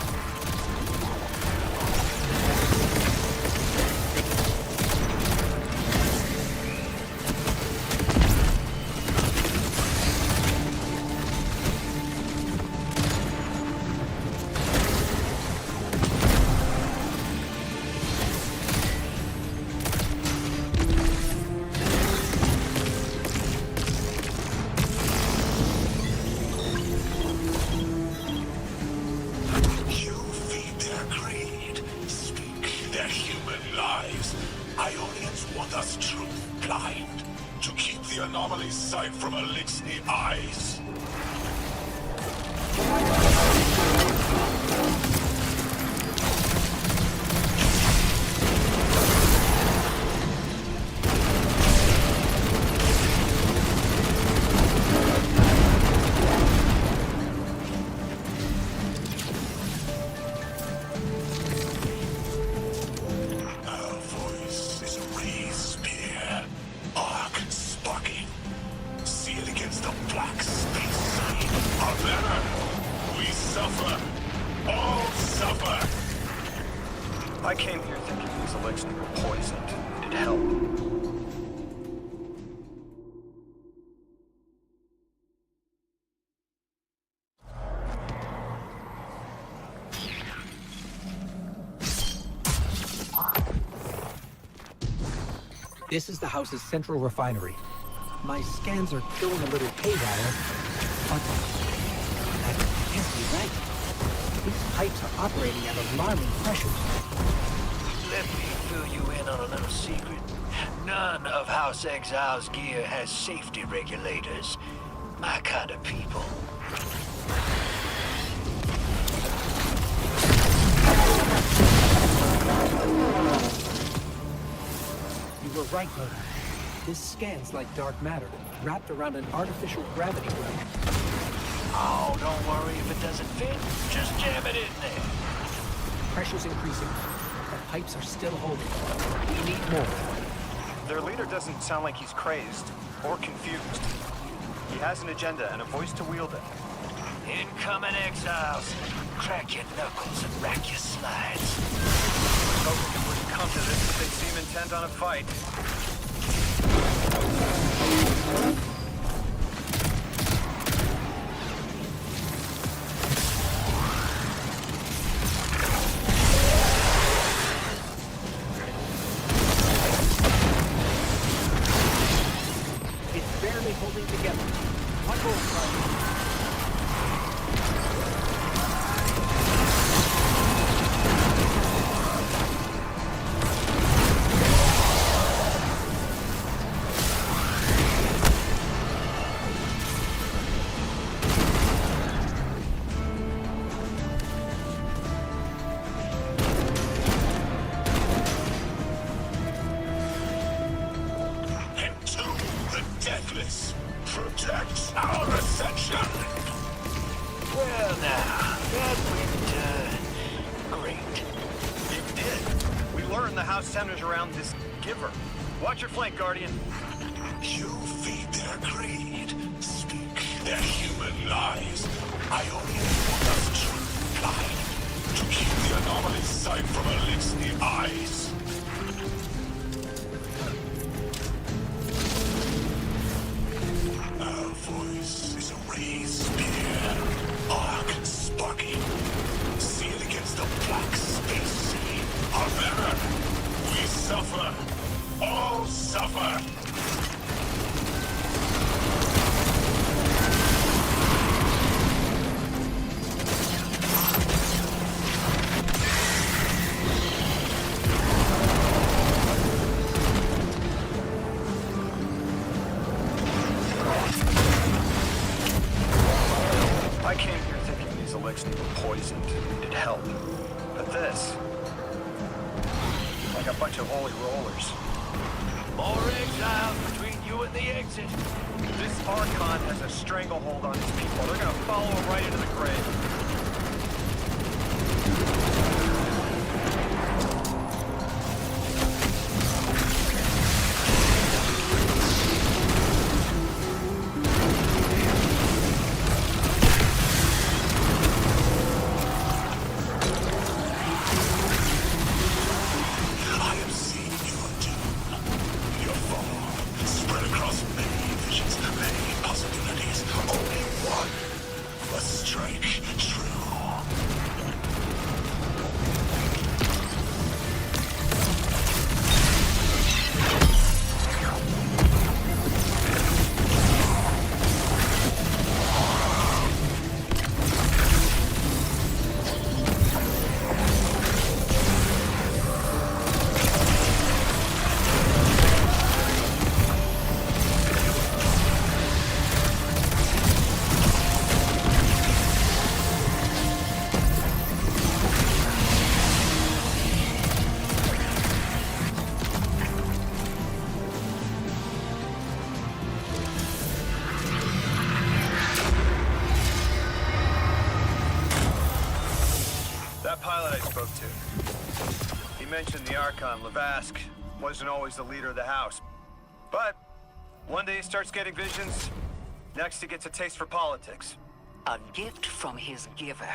Anomaly sight from Elixni eyes. Our voice is a raised spear, arc sparking. See it against the black space side. Our banner. We suffer. All suffer. I came here thinking these elixirs were poisoned. It'd help. This is the house's central refinery. My scans are going a little haywire, but that can't be right. These pipes are operating at alarming pressures. Let me fill you in on a little secret. None of House Exile's gear has safety regulators. My kind of people. You were right, Murder. This scans like dark matter, wrapped around an artificial gravity well. Oh, don't worry if it doesn't fit. Just jam it in there. Pressure's increasing. The pipes are still holding. We need more. Their leader doesn't sound like he's crazed or confused. He has an agenda and a voice to wield it. Incoming exiles. Crack your knuckles and rack your slides. Hoping it wouldn't come to this if they seem intent on a fight. It's barely holding together. One more, Guardian. Deathless. Protect our ascension. Well now, that went, great. It did. We learned the house centers around this giver. Watch your flank, Guardian. You feed their greed, speak their human lies. Ionians want us to blind, to keep the anomaly sight from Elixir eyes. Our voice is a raised spear, arc and sparking, sealed against the black space sea. Our error, we suffer, all suffer. I came here thinking these Elixir were poisoned and needed help. But this... like a bunch of holy rollers. More exiles between you and the exit. This Archon has a stranglehold on his people. They're gonna follow him right into the grave. I am seeing your doom, your fall, spread across many visions, many possibilities. Only one must strike true. That pilot I spoke to, he mentioned the Archon, Levask, wasn't always the leader of the house. But one day he starts getting visions, next he gets a taste for politics. A gift from his giver.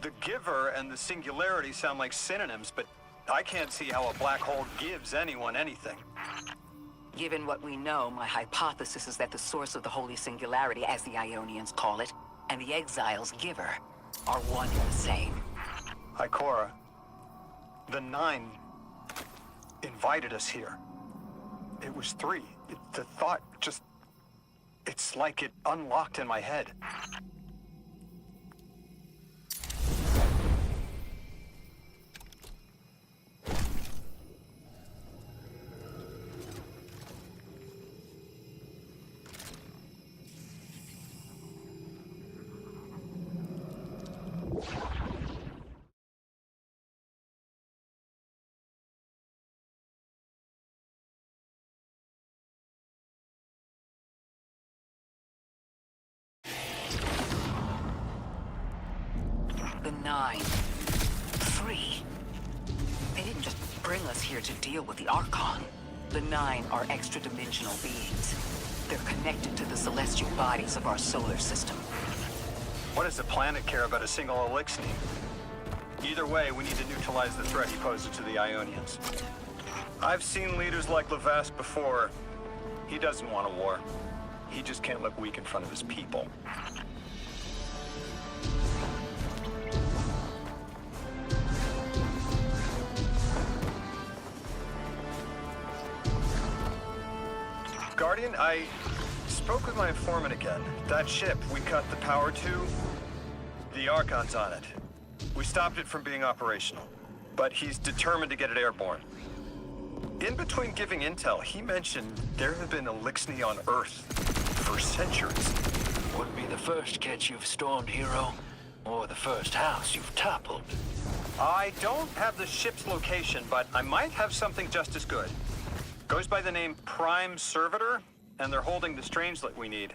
The giver and the singularity sound like synonyms, but I can't see how a black hole gives anyone anything. Given what we know, my hypothesis is that the source of the Holy Singularity, as the Ionians call it, and the Exile's giver are one and the same. Ikora, the Nine invited us here. It was 3. The thought just... it's like it unlocked in my head. The Nine. 3. They didn't just bring us here to deal with the Archon. The Nine are extra-dimensional beings. They're connected to the celestial bodies of our solar system. What does the planet care about a single Elixir? Either way, we need to neutralize the threat he poses to the Ionians. I've seen leaders like Levask before. He doesn't want a war. He just can't look weak in front of his people. Guardian, I spoke with my informant again. That ship we cut the power to, the Archon's on it. We stopped it from being operational, but he's determined to get it airborne. In between giving intel, he mentioned there have been Elixir on Earth for centuries. Wouldn't be the first catch you've stormed, hero, or the first house you've toppled. I don't have the ship's location, but I might have something just as good. Goes by the name Prime Servitor, and they're holding the strangelet we need.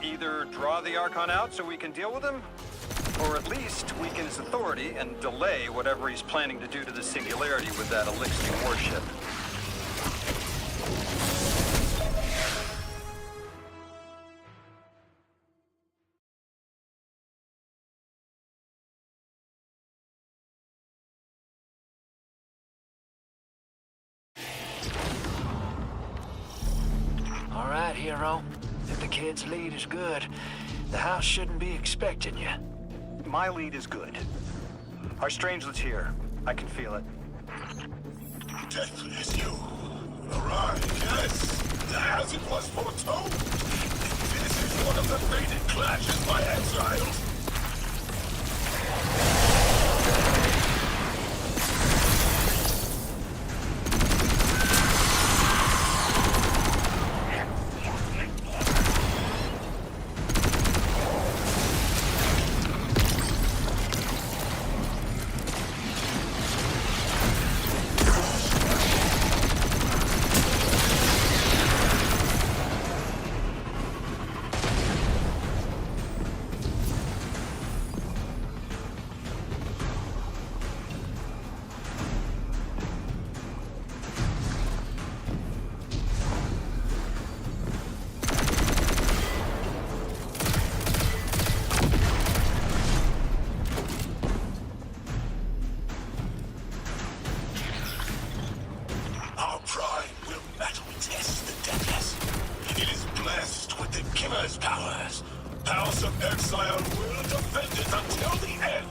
Either draw the Archon out so we can deal with him, or at least weaken his authority and delay whatever he's planning to do to the Singularity with that Elixir warship. All right, hero. If the kid's lead is good, the house shouldn't be expecting you. My lead is good. Our strangelet's here. I can feel it. Death is you. Arrive, yes. As it was foretold. This is one of the fated clashes by exiles. Powers. House of Exile will defend it until the end.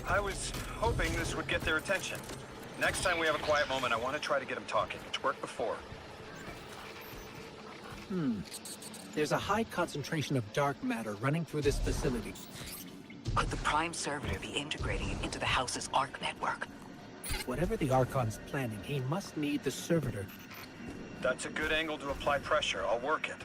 I was hoping this would get their attention. Next time we have a quiet moment, I want to try to get them talking. It's worked before. There's a high concentration of dark matter running through this facility. Could the Prime Servitor be integrating it into the House's Arc network? Whatever the Archon's planning, he must need the Servitor. That's a good angle to apply pressure. I'll work it.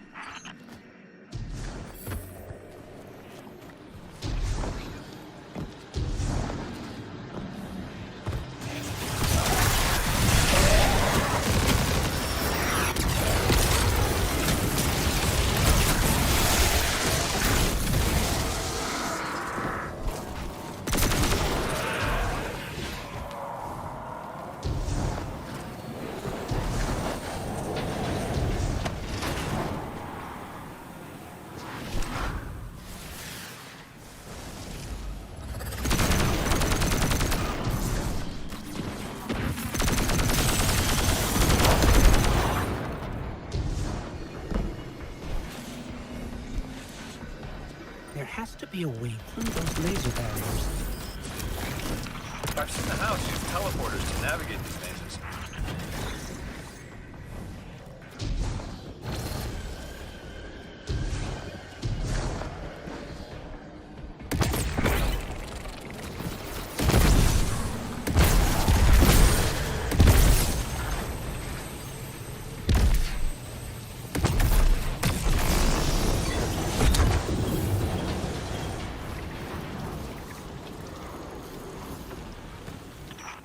There has to be a way through those laser barriers. I've seen the house use teleporters to navigate these mazes.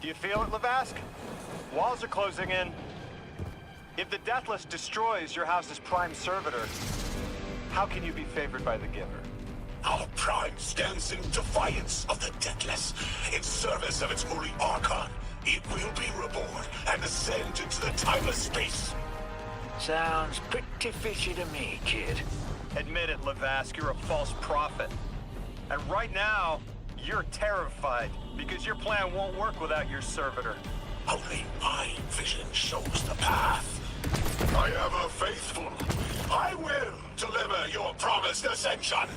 Do you feel it, Lavask? Walls are closing in. If the Deathless destroys your house's Prime Servitor, how can you be favored by the Giver? Our Prime stands in defiance of the Deathless. In service of its holy Archon, it will be reborn and ascend into the timeless space. Sounds pretty fishy to me, kid. Admit it, Lavask, you're a false prophet. And right now, you're terrified because your plan won't work without your servitor. Only my vision shows the path. I am a faithful. I will deliver your promised ascension.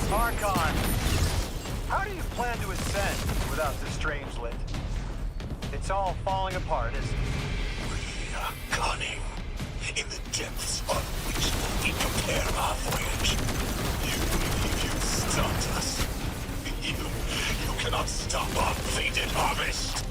Archon, how do you plan to ascend without the Strangelet? It's all falling apart, isn't it? We are cunning. In the depths on which we prepare our voyage. You believe you stunned us. You cannot stop our fated harvest.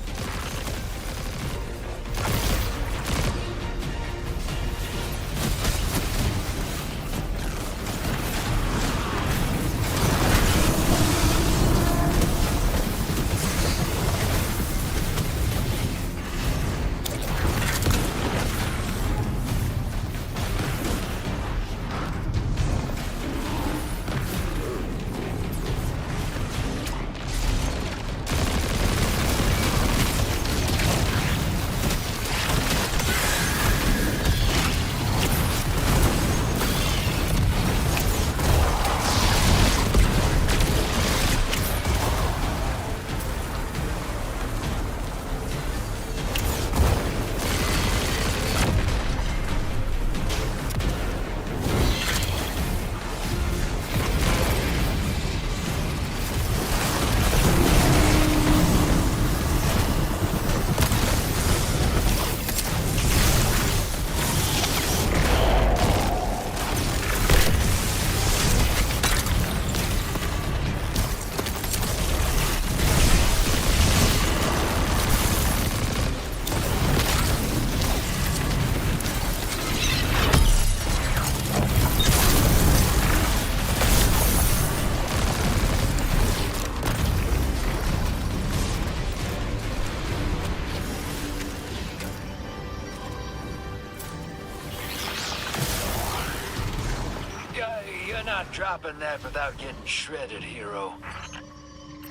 You're not dropping that without getting shredded, hero.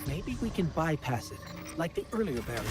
Maybe we can bypass it, like the earlier barrier.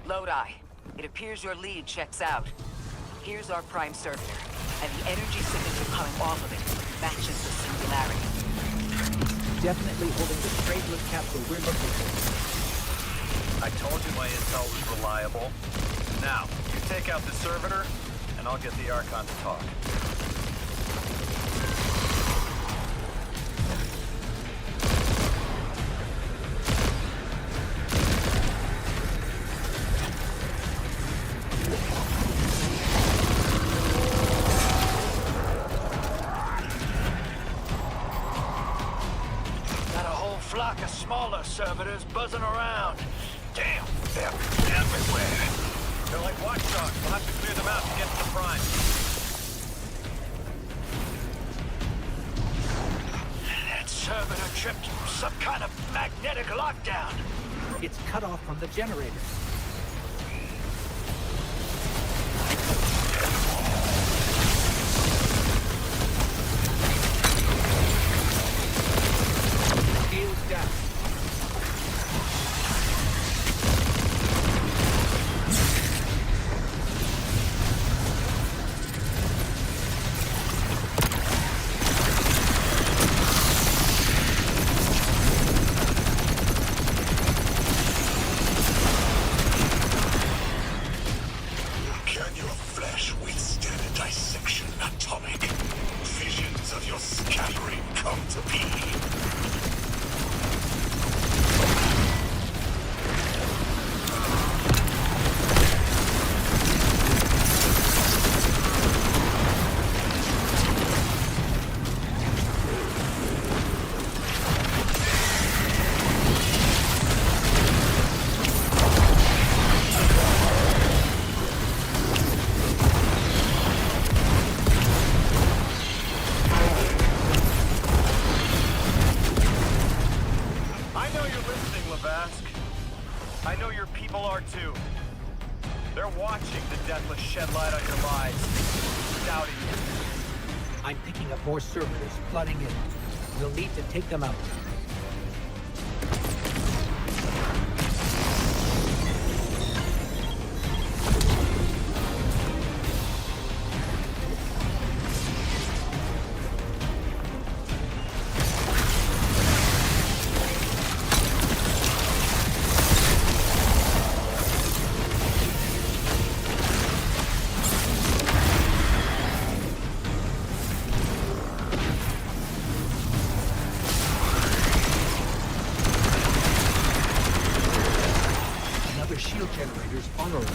Lodi, it appears your lead checks out. Here's our prime servitor, and the energy signature coming off of it matches the singularity. Definitely holding the tradeless capsule we're looking for. I told you my intel was reliable. Now, you take out the servitor, and I'll get the Archon to talk. Flock of smaller servitors buzzing around. Damn, they're everywhere. They're like watchdogs. We'll have to clear them out to get to the prime. That servitor tripped some kind of magnetic lockdown. It's cut off from the generators. I know your people are too. They're watching the Deathless shed light on your lives, doubting you. I'm picking up more servitors flooding in. We'll need to take them out. Shield generators following.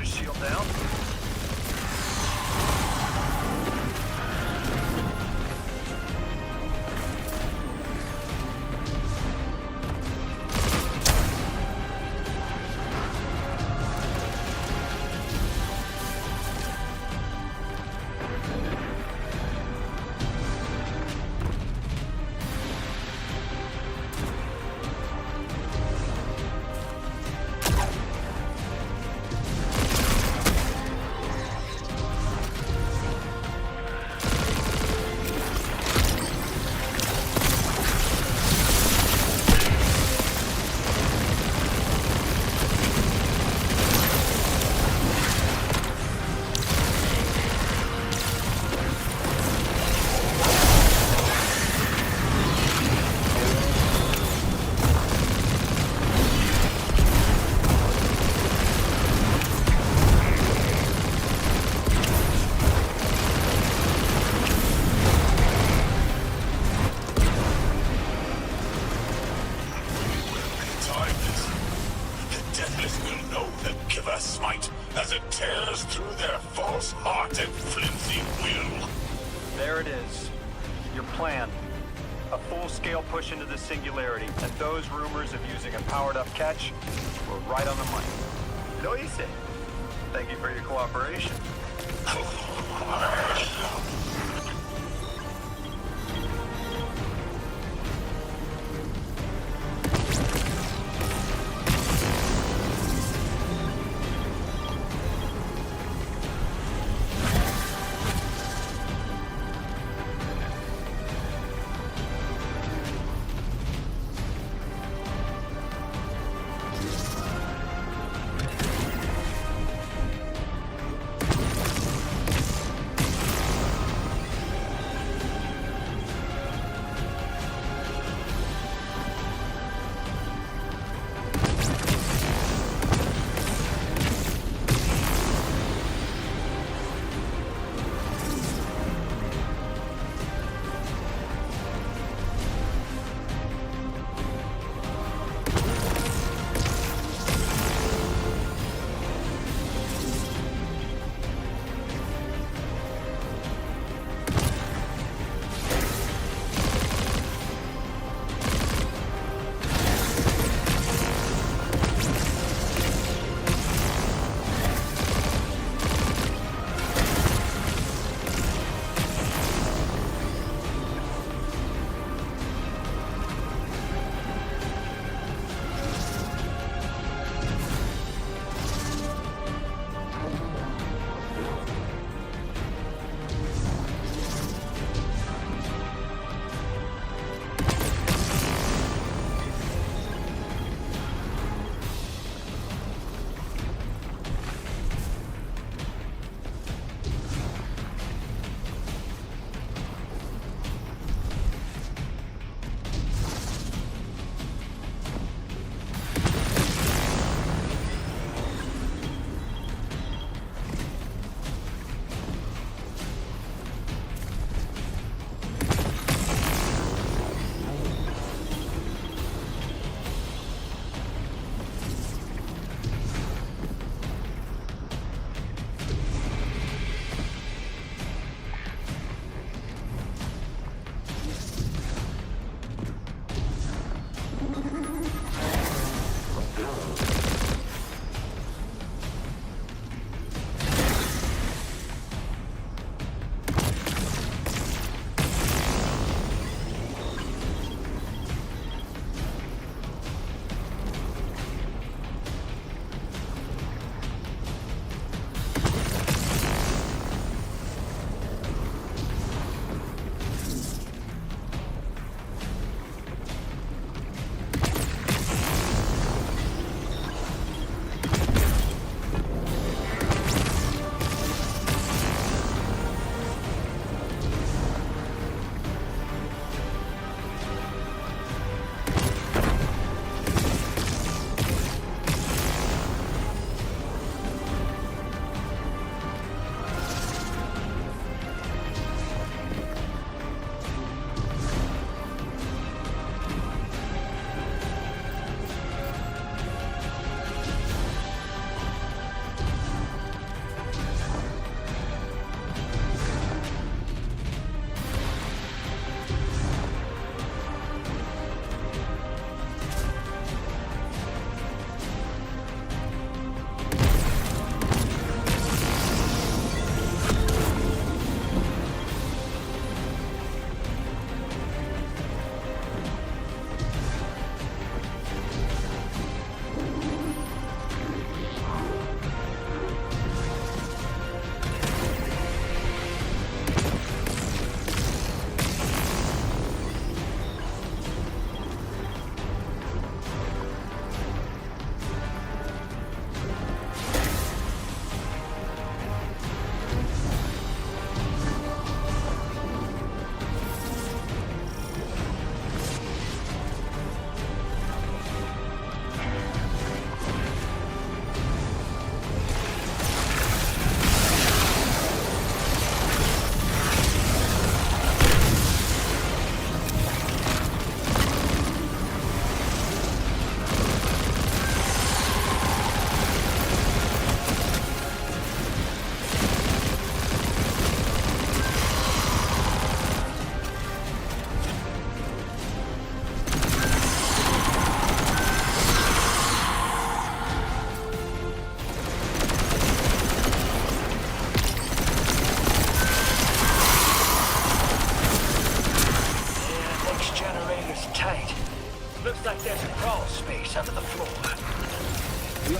shield down. As it tears through their false heart and flimsy will. There it is. Your plan. A full-scale push into the singularity, and those rumors of using a powered-up catch were right on the money. Lo hice. Thank you for your cooperation.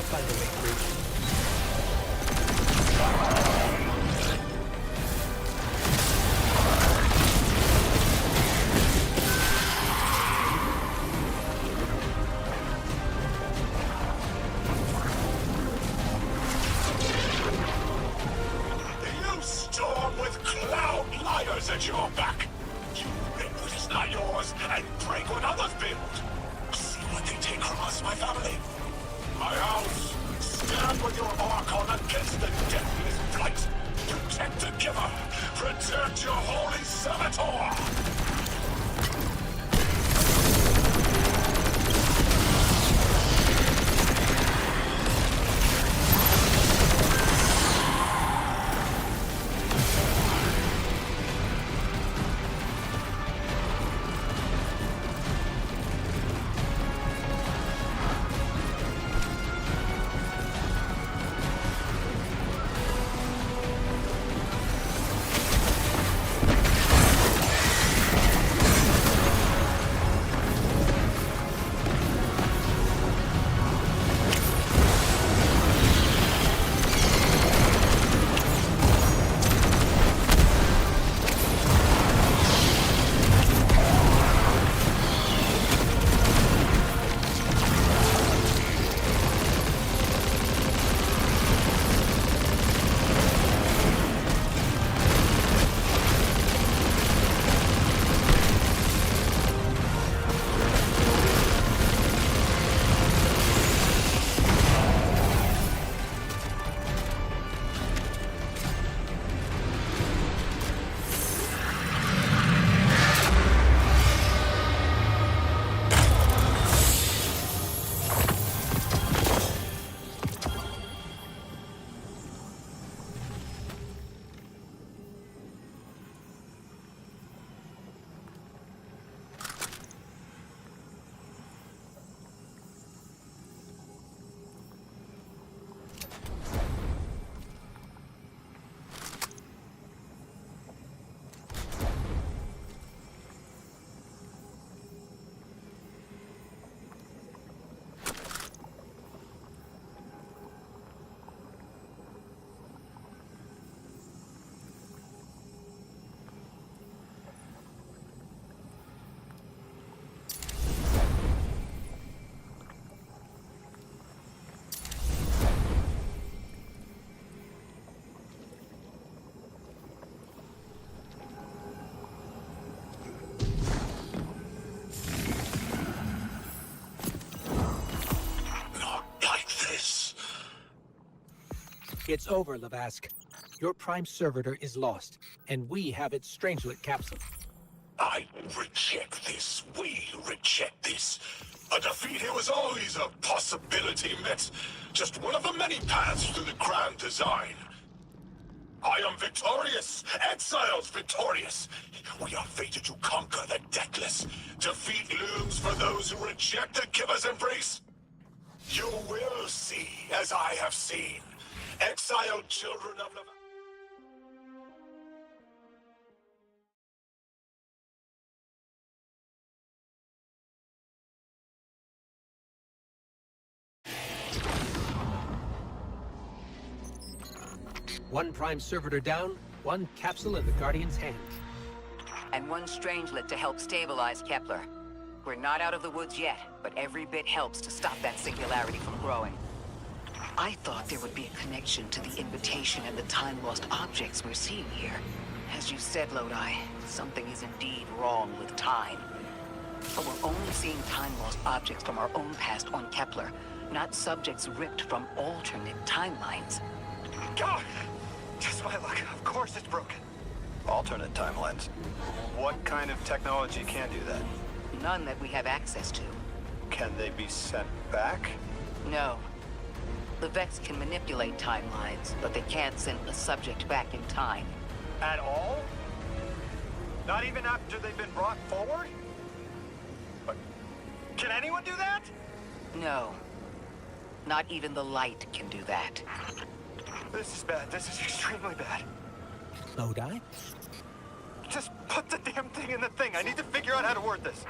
find a way through. You storm with cloud liars at your back. You rip what is not yours and break what others build. See what they take from us, my family. My house. Stand with your Archon against the deathless blight. Protect the giver. Protect your holy servitor. It's over, Lavask. Your prime servitor is lost, and we have its Strangelet capsule. I reject this. We reject this. A defeat here was always a possibility, Met. Just one of the many paths to the grand design. I am victorious. Exiles victorious. We are fated to conquer the deathless. Defeat looms for those who reject the giver's embrace. You will see, as I have seen. Exiled children of the... One prime servitor down, one capsule in the Guardian's hand. And one Strangelet to help stabilize Kepler. We're not out of the woods yet, but every bit helps to stop that singularity from growing. I thought there would be a connection to the invitation and the time-lost objects we're seeing here. As you said, Lodi, something is indeed wrong with time. But we're only seeing time-lost objects from our own past on Kepler, not subjects ripped from alternate timelines. God! Just my luck. Of course it's broken. Alternate timelines. What kind of technology can do that? None that we have access to. Can they be sent back? No. The Vex can manipulate timelines, but they can't send a subject back in time. At all? Not even after they've been brought forward? But can anyone do that? No. Not even the light can do that. This is bad. This is extremely bad. Lodi? Just put the damn thing in the thing. I need to figure out how to word this.